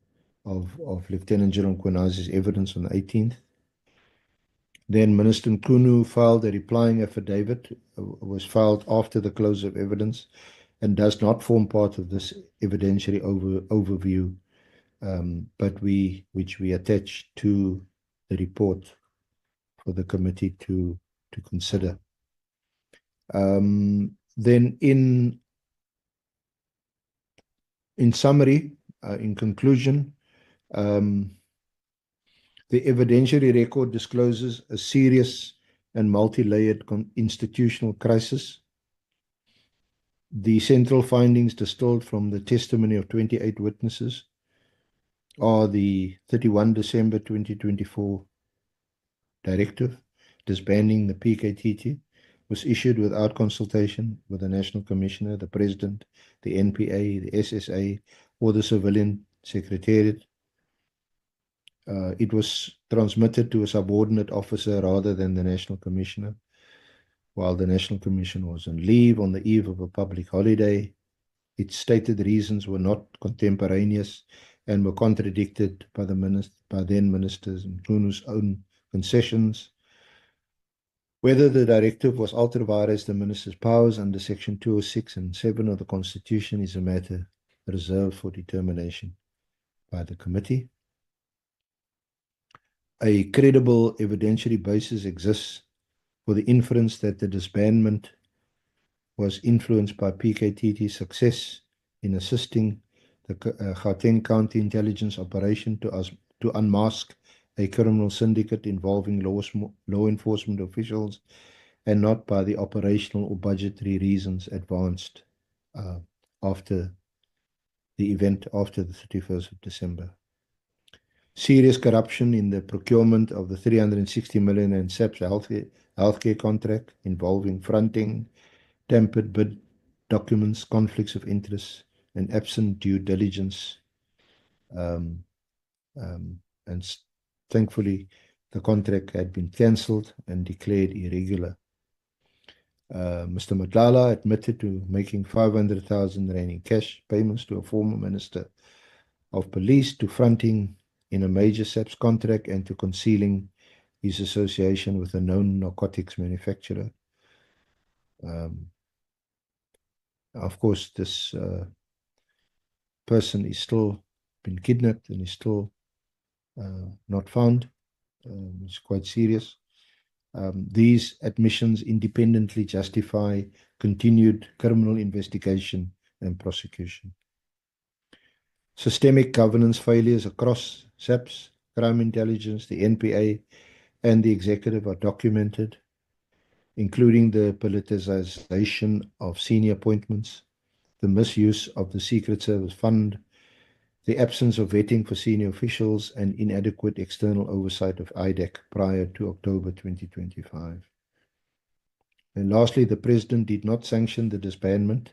of Lieutenant General Mkhwanazi's evidence on the 18th. Then Minister Nkunu filed a replying affidavit, was filed after the close of evidence, and does not form part of this evidentiary overview, but which we attach to the report for the committee to consider. Then in summary, in conclusion, the evidentiary record discloses a serious and multi-layered institutional crisis. The central findings distilled from the testimony of 28 witnesses are the 31 December 2024 directive disbanding the PKTT was issued without consultation with the National Commissioner, the President, the NPA, the SSA, or the Civilian Secretariat. It was transmitted to a subordinate officer rather than the National Commissioner, while the National Commissioner was on leave on the eve of a public holiday. Its stated reasons were not contemporaneous and were contradicted by then Ministers Mkhunu's own concessions. Whether the directive was ultra vires the Minister's powers under Section 206 and 7 of the Constitution is a matter reserved for determination by the committee. A credible evidentiary basis exists for the inference that the disbandment was influenced by PKTT's success in assisting the Gauteng County intelligence operation to unmask a criminal syndicate involving law enforcement officials, and not by the operational or budgetary reasons advanced after the event after the 31st of December. Serious corruption in the procurement of the 360 million and SAPS healthcare contract involving fronting, tampered bid documents, conflicts of interest, and absent due diligence. And thankfully, the contract had been cancelled and declared irregular. Mr. Matlala admitted to making 500,000 rand in cash payments to a former Minister of Police, to fronting in a major SAPS contract, and to concealing his association with a known narcotics manufacturer. Of course, this person is still been kidnapped and is still not found. It's quite serious. These admissions independently justify continued criminal investigation and prosecution. Systemic governance failures across SAPS, crime intelligence, the NPA, and the executive are documented, including the politicization of senior appointments, the misuse of the Secret Service fund, the absence of vetting for senior officials, and inadequate external oversight of IDEC prior to October 2025. And lastly, the President did not sanction the disbandment.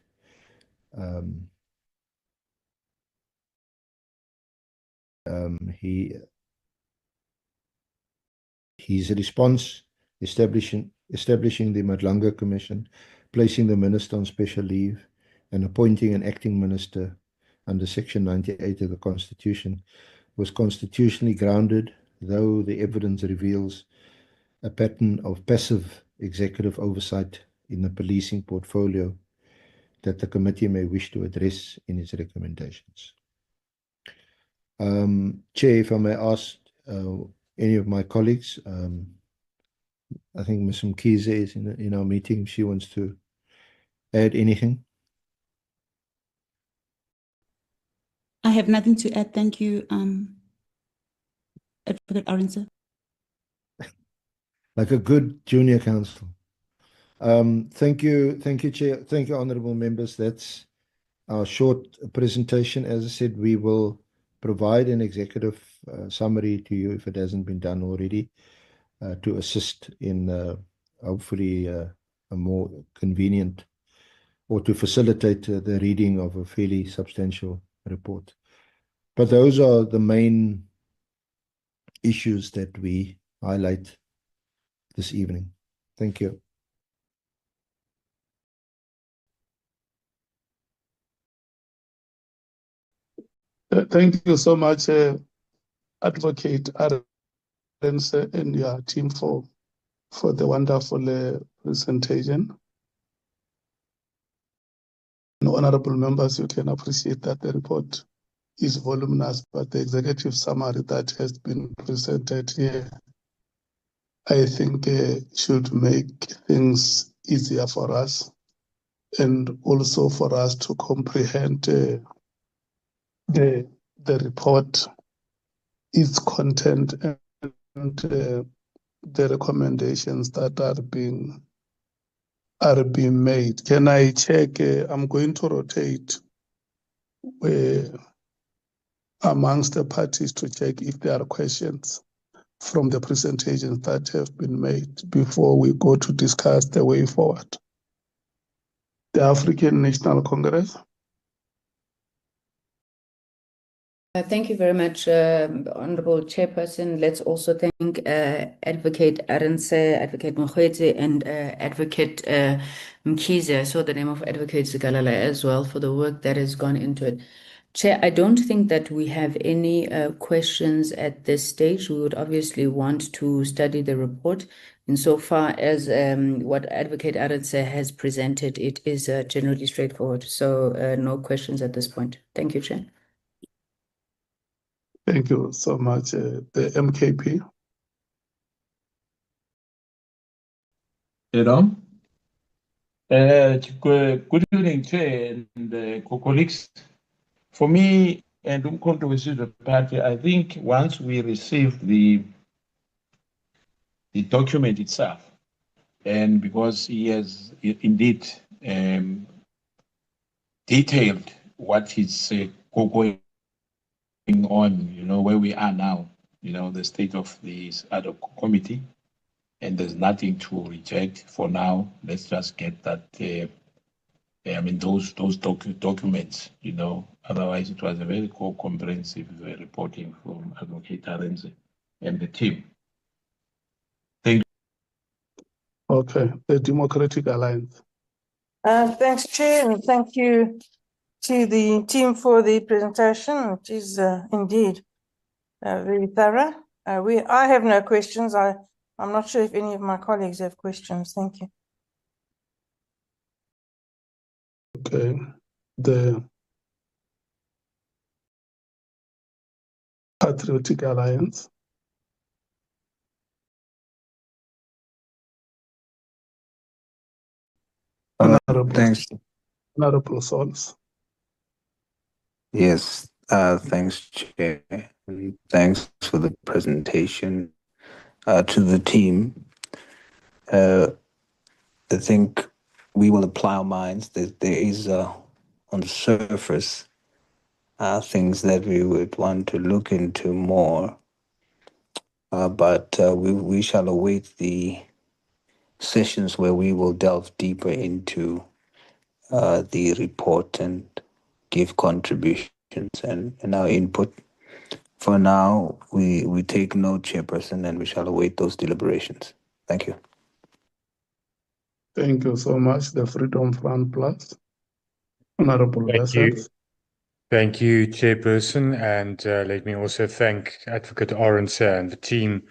His response, establishing the Madlanga Commission, placing the minister on special leave, and appointing an acting minister under Section 98 of the Constitution, was constitutionally grounded, though the evidence reveals a pattern of passive executive oversight in the policing portfolio that the committee may wish to address in its recommendations. Chair, if I may ask any of my colleagues, I think Ms. Mkhize is in our meeting, if she wants to add anything. I have nothing to add. Thank you, Advocate 𝐼𝐶𝐬. Like a good junior counsel. Thank you, Chair. Thank you, honorable members. That's our short presentation. As I said, we will provide an executive summary to you if it hasn't been done already, to assist in hopefully a more convenient, or to facilitate the reading of a fairly substantial report. But those are the main issues that we highlight this evening. Thank you. Thank you so much, Advocate 𝐼𝐶𝐬 and your team for the wonderful presentation. And honorable members, you can appreciate that the report is voluminous, but the executive summary that has been presented here, I think should make things easier for us, and also for us to comprehend the report, its content, and the recommendations that are being made. Can I check? I'm going to rotate amongst the parties to check if there are questions from the presentations that have been made before we go to discuss the way forward. The African National Congress. Thank you very much, Honorable Chairperson. Let's also thank Advocate 𝐼𝐶𝐬, Advocate Mkhwanazi, and Advocate Mkhize. I saw the name of Advocate Zikalala as well, for the work that has gone into it. Chair, I don't think that we have any questions at this stage. We would obviously want to study the report. Insofar as what Advocate 𝐼𝐶𝐬 has presented, it is generally straightforward. So no questions at this point. Thank you, Chair. Thank you so much. The MKP. Good evening, Chair and colleagues. For me, and the party, I think once we receive the document itself, and because he has indeed detailed what is going on, where we are now, the state of this Ad Hoc Committee, and there's nothing to reject for now. Let's just get that, those documents, otherwise it was a very comprehensive reporting from Advocate 𝐼𝐶𝐬 and the team. Thank you. Okay, the Democratic Alliance. Thanks, Chair, and thank you to the team for the presentation. It is indeed very thorough. I have no questions. I'm not sure if any of my colleagues have questions. Thank you. Okay, the Patriotic Alliance. Thanks. Honorable Souls. Yes, thanks, Chair. And thanks for the presentation to the team. I think we will apply our minds. There is, on the surface, things that we would want to look into more, but we shall await the sessions where we will delve deeper into the report and give contributions and our input. For now, we take note, Chairperson, and we shall await those deliberations. Thank you. Thank you so much. The Freedom Front Plus. Honorable Wessels. Thank you, Chairperson, and let me also thank Advocate 𝐼𝐶𝐻 and the team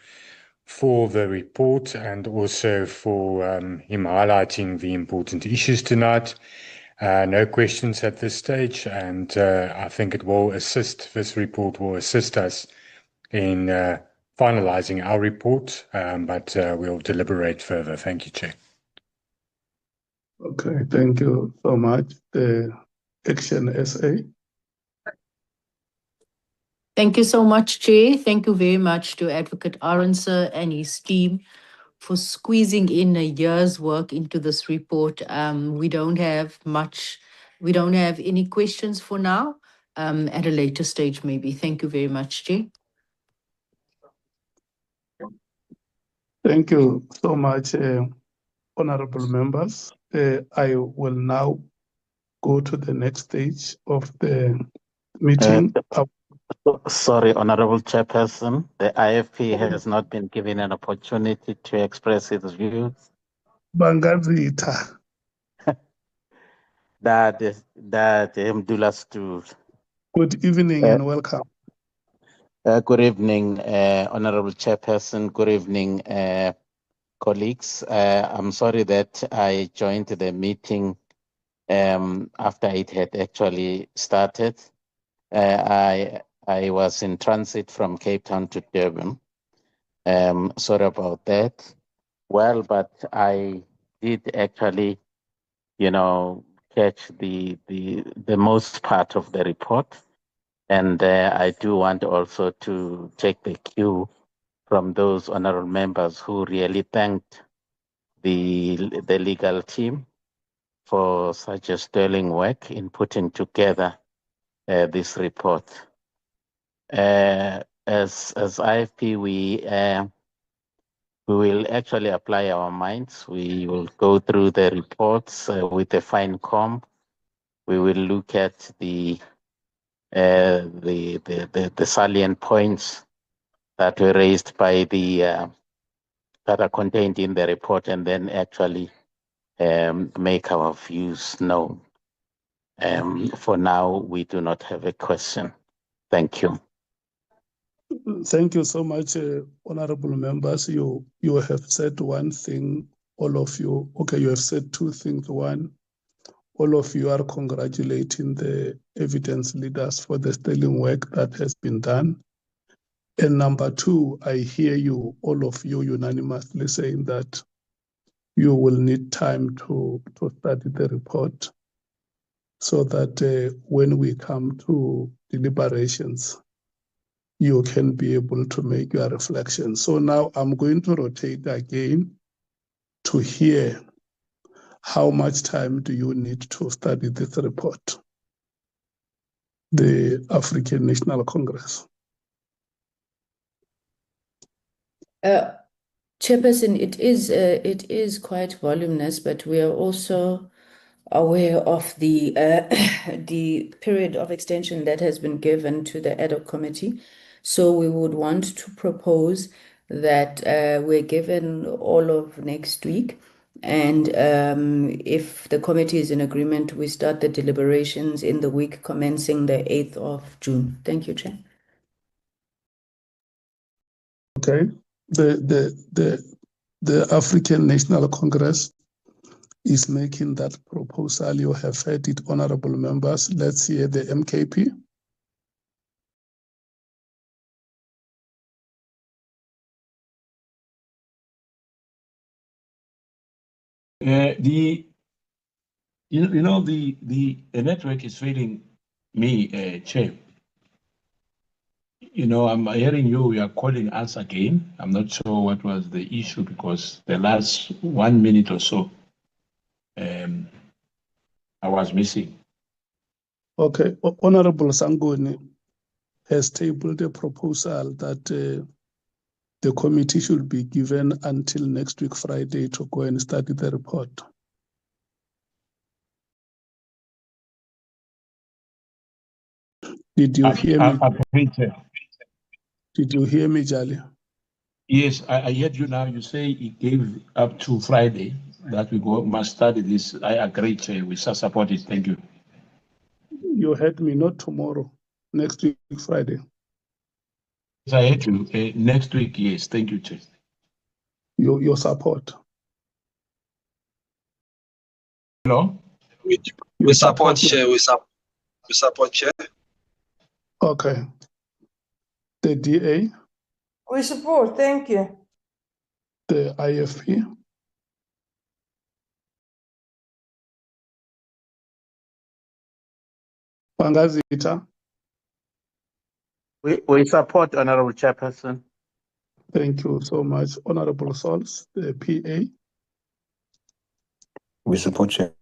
for the report and also for him highlighting the important issues tonight. No questions at this stage, and I think this report will assist us in finalizing our report, but we'll deliberate further. Thank you, Chair. Okay, thank you so much. The Action SA. Thank you so much, Chair. Thank you very much to Advocate 𝐼𝐶𝐻 and his team for squeezing in a year's work into this report. We don't have any questions for now. At a later stage, maybe. Thank you very much, Chair. Thank you so much, honorable members. I will now go to the next stage of the meeting. Sorry, Honorable Chairperson, the IFP has not been given an opportunity to express its views. Bangazita. That 𝐸MDULA. Good evening and welcome. Good evening, Honorable Chairperson. Good evening, colleagues. I'm sorry that I joined the meeting after it had actually started. I was in transit from Cape Town to Durban. Sorry about that. Well, but I did actually, catch the most part of the report, and I do want also to take the cue from those honorable members who really thanked the legal team for such a sterling work in putting together this report. As IFP, we will actually apply our minds. We will go through the reports with a fine comb. We will look at the salient points that were raised by that are contained in the report, and then actually make our views known. For now, we do not have a question. Thank you. Thank you so much, honorable members. You have said one thing, all of you. Okay, you have said two things. One, all of you are congratulating the evidence leaders for the sterling work that has been done. And number two, I hear you, all of you unanimously saying that you will need time to study the report so that when we come to deliberations, you can be able to make your reflections. So now I'm going to rotate again to hear how much time do you need to study this report, the African National Congress. Chairperson, it is quite voluminous, but we are also aware of the the period of extension that has been given to the Ad Hoc Committee. So we would want to propose that we're given all of next week And if the committee is in agreement, we start the deliberations in the week commencing the 8th of June. Thank you, Chair. Okay. The African National Congress is making that proposal. You have heard it, honorable members. Let's hear the MKP. The network is failing me, Chair. I'm hearing you are calling us again. I'm not sure what was the issue because the last 1 minute or so, I was missing. Okay, Honorable Sangoni has tabled a proposal that the committee should be given until next week, Friday, to go and study the report. Did you hear me? Did you hear me, Jali? Yes, I heard you now. You say it gave up to Friday that we must study this. I agree, Chair. We shall support it. Thank you. You heard me, not tomorrow, next week, Friday. Yes, I heard you. Next week, yes. Thank you, Chair. Your support. Hello? We support, Chair. We support, Chair. Okay. The DA? We support. Thank you. The IFP? Pangazita? We support, Honorable Chairperson. Thank you so much. Honorable Sols, the PA? We support, Chair.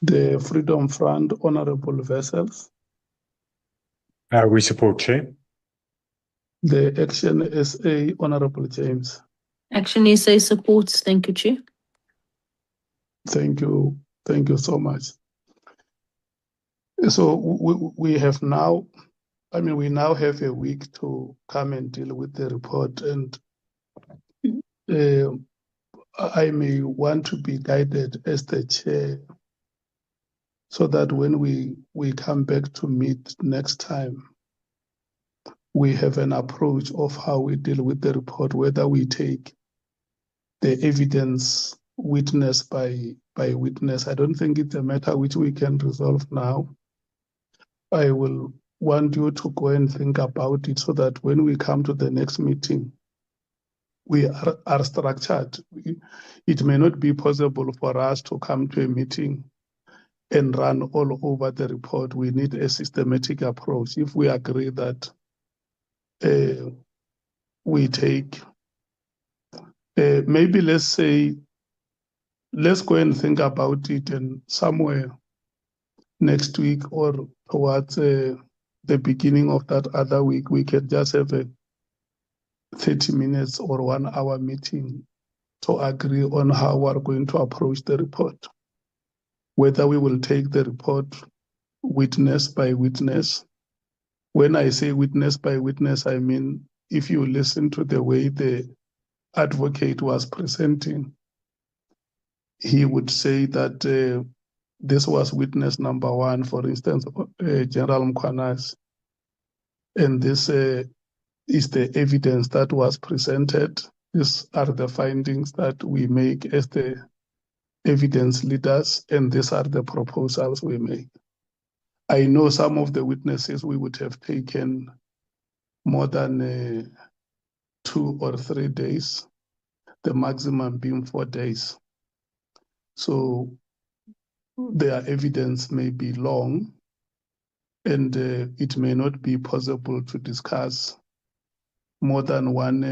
The Freedom Front, Honorable Vessels? We support, Chair. The Action SA, Honorable James? Action SA supports. Thank you, Chair. Thank you. Thank you so much. So we have now, we now have a week to come and deal with the report, and I may want to be guided as the chair so that when we come back to meet next time, we have an approach of how we deal with the report, whether we take the evidence witness by witness. I don't think it's a matter which we can resolve now. I will want you to go and think about it so that when we come to the next meeting, we are structured. It may not be possible for us to come to a meeting and run all over the report. We need a systematic approach. If we agree that we take, maybe let's go and think about it, and somewhere next week or towards the beginning of that other week, we can just have a 30 minutes or 1 hour meeting to agree on how we're going to approach the report. Whether we will take the report witness by witness. When I say witness by witness, I mean, if you listen to the way the advocate was presenting, he would say that this was witness number 1, for instance, General Mkhwanazi, and this is the evidence that was presented. These are the findings that we make as the evidence leaders, and these are the proposals we make. I know some of the witnesses we would have taken more than 2 or 3 days, the maximum being 4 days. So their evidence may be long, and it may not be possible to discuss more than one,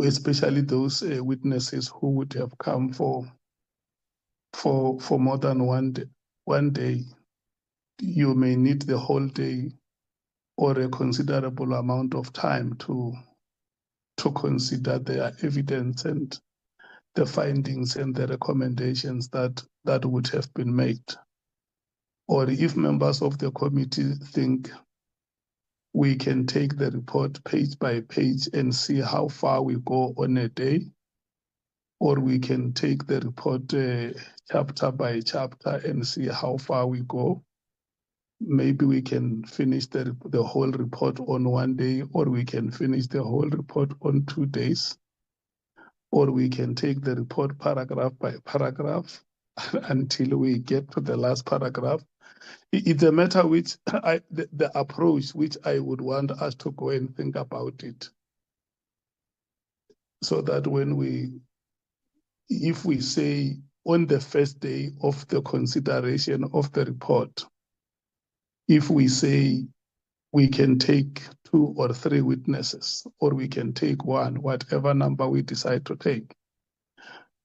especially those witnesses who would have come for more than 1 day. You may need the whole day or a considerable amount of time to consider their evidence and the findings and the recommendations that would have been made. Or if members of the committee think we can take the report page by page and see how far we go on a day, or we can take the report chapter by chapter and see how far we go. Maybe we can finish the whole report on 1 day, or we can finish the whole report on 2 days, or we can take the report paragraph by paragraph until we get to the last paragraph. It's a matter which the approach which I would want us to go and think about it, so that if we say on the first day of the consideration of the report, if we say we can take 2 or 3 witnesses, or we can take 1, whatever number we decide to take,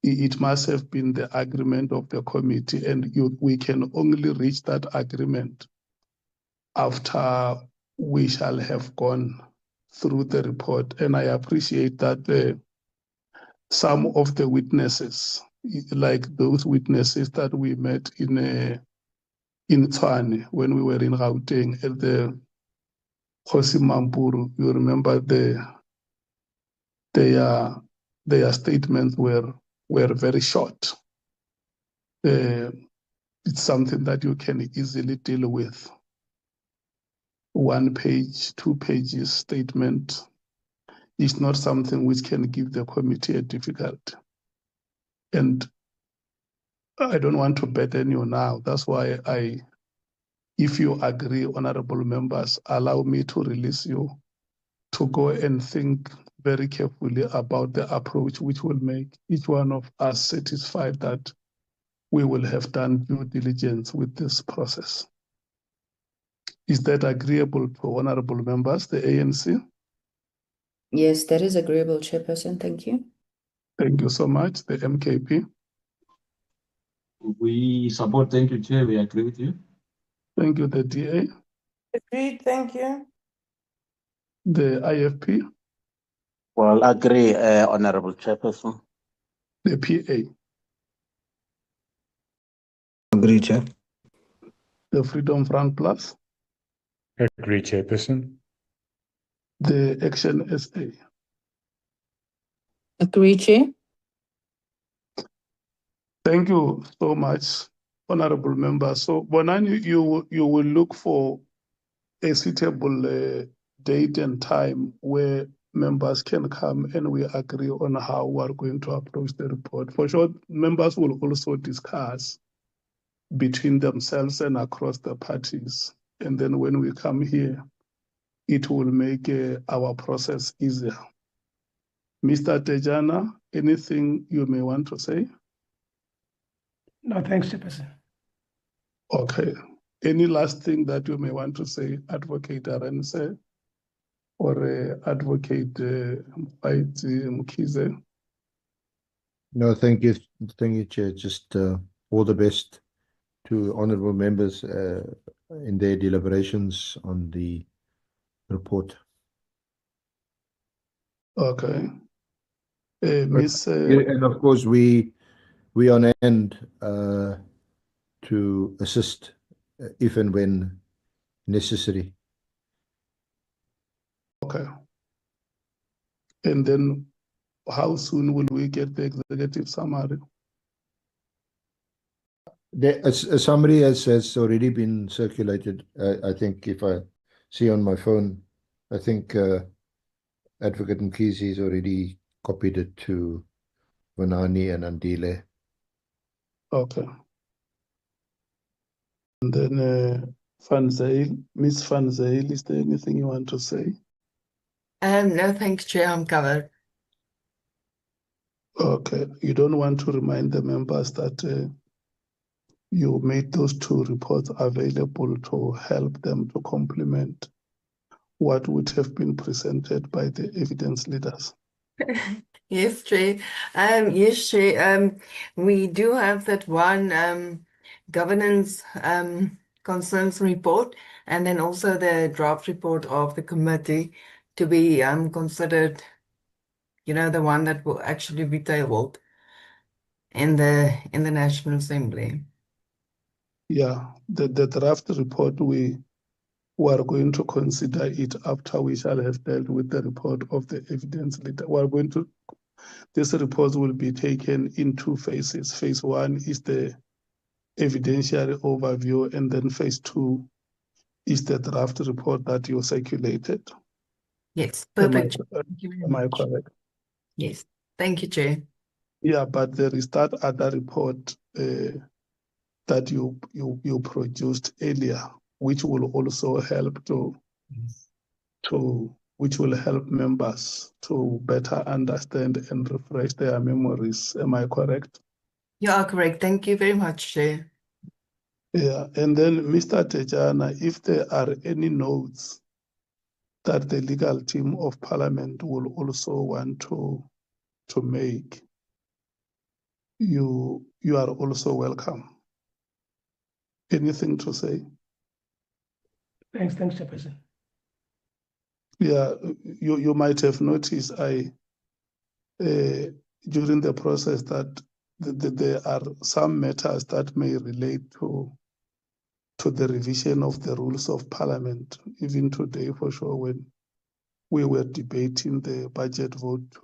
it must have been the agreement of the committee, and we can only reach that agreement after we shall have gone through the report. And I appreciate that some of the witnesses, like those witnesses that we met in Tshwane when we were in Gauteng at the Khosi Mampuru, you remember their statements were very short. It's something that you can easily deal with. 1 page, 2 pages statement is not something which can give the committee a difficulty. And I don't want to burden you now. That's why if you agree, honorable members, allow me to release you to go and think very carefully about the approach which will make each one of us satisfied that we will have done due diligence with this process. Is that agreeable to honorable members, the ANC? Yes, that is agreeable, Chairperson. Thank you. Thank you so much. The MKP? We support. Thank you, Chair. We agree with you. Thank you. The DA? Agreed, thank you. The IFP? Well, agree, Honorable Chairperson. The PA? Agree, Chair. The Freedom Front Plus? Agree, Chairperson. The Action SA? Agree, Chair. Thank you so much, honorable members. So, Bonani, you will look for a suitable date and time where members can come and we agree on how we are going to approach the report. For sure, members will also discuss between themselves and across the parties. And then when we come here, it will make our process easier. Mr. Tejana, anything you may want to say? No, thanks, Chairperson. Okay. Any last thing that you may want to say, Advocate 𝐟𝐸𝐻𝐿 or Advocate 𝐦𝐨𝐫𝐞𝐿? No, thank you, Chair. Just all the best to honourable members in their deliberations on the report. Okay. Miss. And of course, we on hand to assist if and when necessary. Okay. And then how soon will we get the executive summary? A summary has already been circulated. I think if I see on my phone, I think Advocate Mkhwanazi has already copied it to Vanani and Andile. Okay. And then Van Zyl, Miss Van Zyl, is there anything you want to say? No, thanks, Chair. I'm covered. Okay. You don't want to remind the members that you made those 2 reports available to help them to complement what would have been presented by the evidence leaders? Yes, Chair. Yes, Chair. We do have that one governance concerns report, and then also the draft report of the committee to be considered, the one that will actually be tabled in the National Assembly. Yeah, the draft report, we are going to consider it after we shall have dealt with the report of the evidence leader. We are going to This report will be taken in two phases. Phase 1 is the evidentiary overview, and then phase 2 is the draft report that you circulated. Yes, Am I, perfect. Thank you very am I much. correct? Yes, thank you, Chair. Yeah, but there is that other report that you produced earlier, which will also help which will help members to better understand and refresh their memories. Am I correct? You are correct. Thank you very much, Chair. Yeah, and then Mr. Tejana, if there are any notes that the legal team of Parliament will also want to make, you are also welcome. Anything to say? Thanks, Chairperson. Yeah, you might have noticed during the process that there are some matters that may relate to the revision of the rules of Parliament. Even today, for sure, when we were debating the budget vote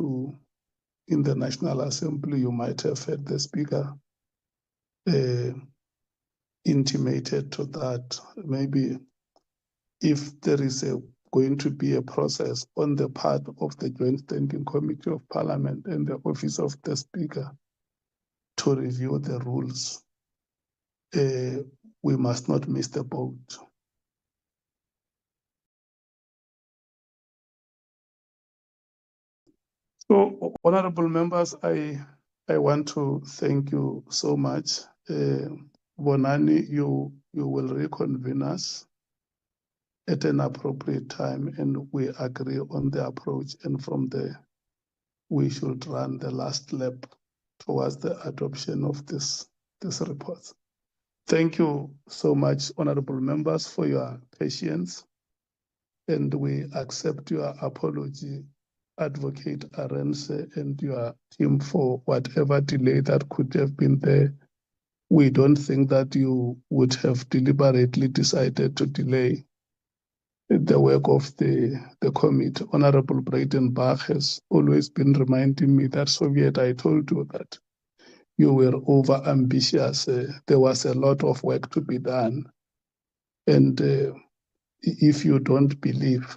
in the National Assembly, you might have heard the Speaker intimated to that. Maybe if there is going to be a process on the part of the Joint Standing Committee of Parliament and the Office of the Speaker to review the rules, we must not miss the boat. So, honorable members, I want to thank you so much. Bonani, you will reconvene us at an appropriate time, and we agree on the approach, and from there we should run the last lap towards the adoption of this report. Thank you so much, honorable members, for your patience, and we accept your apology, Advocate 𝐟𝐨𝐫𝐿 and your team, for whatever delay that could have been there. We don't think that you would have deliberately decided to delay the work of the committee. Honorable Breitenbach has always been reminding me that, Soviet, I told you that you were over ambitious. There was a lot of work to be done. And if you don't believe,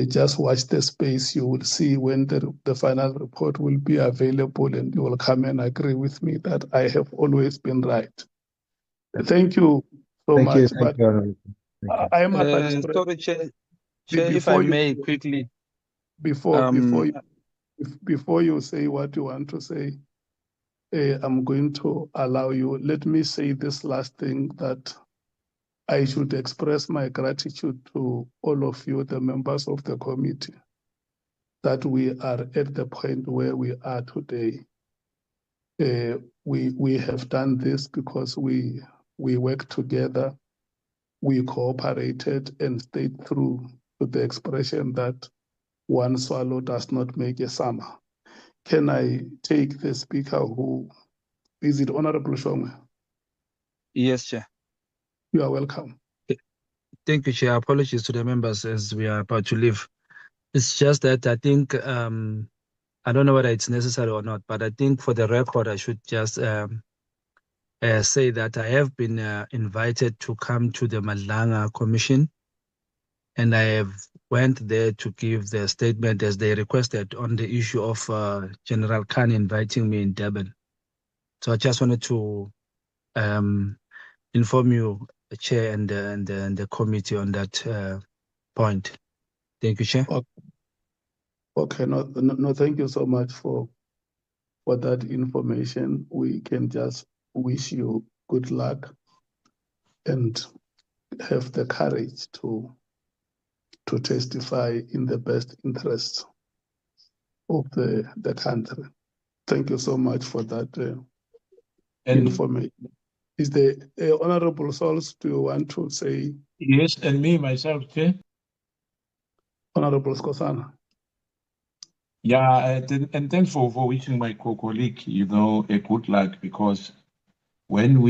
just watch the space. You will see when the final report will be available, and you will come and agree with me that I have always been right. Thank you so much. Thank you, Honorable. I must express, Sorry, Chair, if I may quickly. Before you say what you want to say, I'm going to allow you. Let me say this last thing, that I should express my gratitude to all of you, the members of the committee, that we are at the point where we are today. We have done this because we worked together, we cooperated, and stayed true to the expression that one swallow does not make a summer. Can I take the speaker who, is it Honorable 𝐬𝐮𝐬𝐽? Yes, Chair. You are welcome. Thank you, Chair. Apologies to the members as we are about to leave. It's just that I think, I don't know whether it's necessary or not, but I think for the record, I should just say that I have been invited to come to the Madlanga Commission, and I have went there to give the statement as they requested on the issue of General Khan inviting me in Durban. So I just wanted to inform you, Chair, and the committee on that point. Thank you, Chair. Okay, no, thank you so much for that information. We can just wish you good luck and have the courage to testify in the best interest of the country. Thank you so much for that information. Is the Honorable Sols, do you want to say? Yes, and me, myself, Chair. Honorable Skhosana. Yeah, and thanks for wishing my colleague, a good luck, because when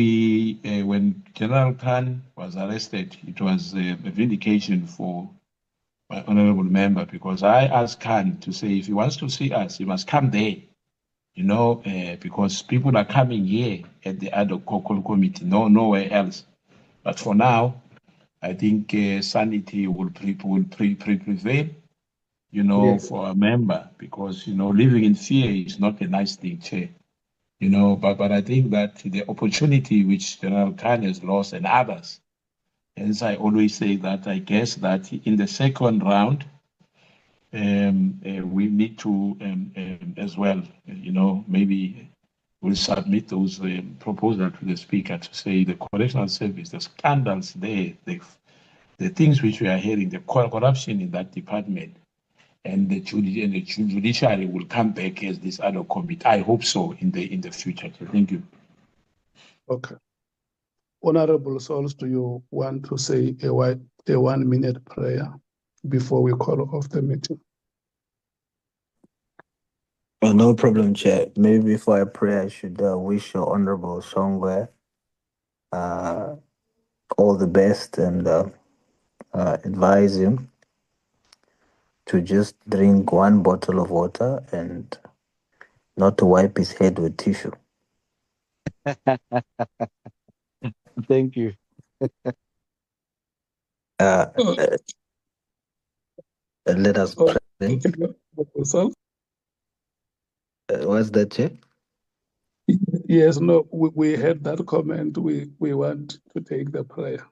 General Khan was arrested, it was a vindication for my honorable member, because I asked Khan to say if he wants to see us, he must come there, you know, because people are coming here at the Ad Hoc Committee, nowhere else. But for now, I think sanity will prevail, you know, Yes. for a member, because, you know, living in fear is not a nice thing, Chair. You know, but I think that the opportunity which General Khan has lost and others, as I always say that I guess that in the second round, we need to as well, you know, maybe we'll submit those proposals to the speaker to say the correctional service, the scandals there, the things which we are hearing, the corruption in that department, and the judiciary will come back as this Ad Hoc Committee. I hope so in the future. So thank you. Okay. Honorable Souls, do you want to say a 1 minute prayer before we call off the meeting? No problem, Chair. Maybe before I pray, I should wish your Honorable 𝐬𝐮𝐬𝐫𝐤 all the best and advise him to just drink 1 bottle of water and not to wipe his head with tissue. Thank you. Let us pray. What's that, Chair? Yes, no, we heard that comment. We want to take the prayer.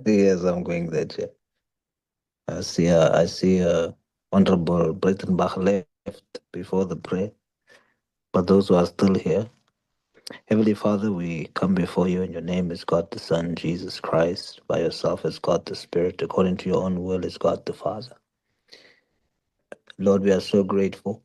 Yes, I'm going there, Chair. I see Honorable Breitenbach left before the prayer, but those who are still here, Heavenly Father, we come before you in your name as God the Son, Jesus Christ, by yourself as God the Spirit, according to your own will as God the Father. Lord, we are so grateful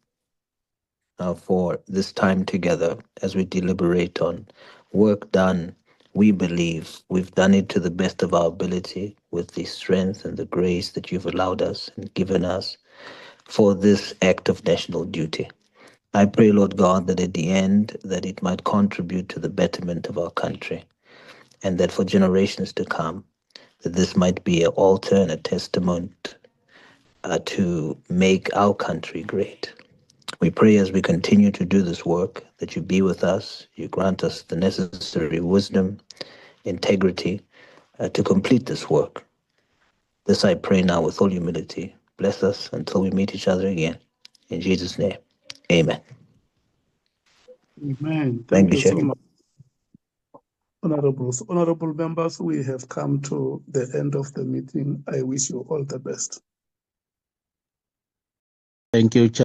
for this time together as we deliberate on work done. We believe we've done it to the best of our ability with the strength and the grace that you've allowed us and given us for this act of national duty. I pray, Lord God, that at the end that it might contribute to the betterment of our country, and that for generations to come, that this might be an altar and a testament to make our country great. We pray as we continue to do this work that you be with us, you grant us the necessary wisdom, integrity to complete this work. This I pray now with all humility. Bless us until we meet each other again. In Jesus' name, amen. Amen. Thank Thank you, you Chair. so much. Honorable members, we have come to the end of the meeting. I wish you all the best. Thank you, Chair.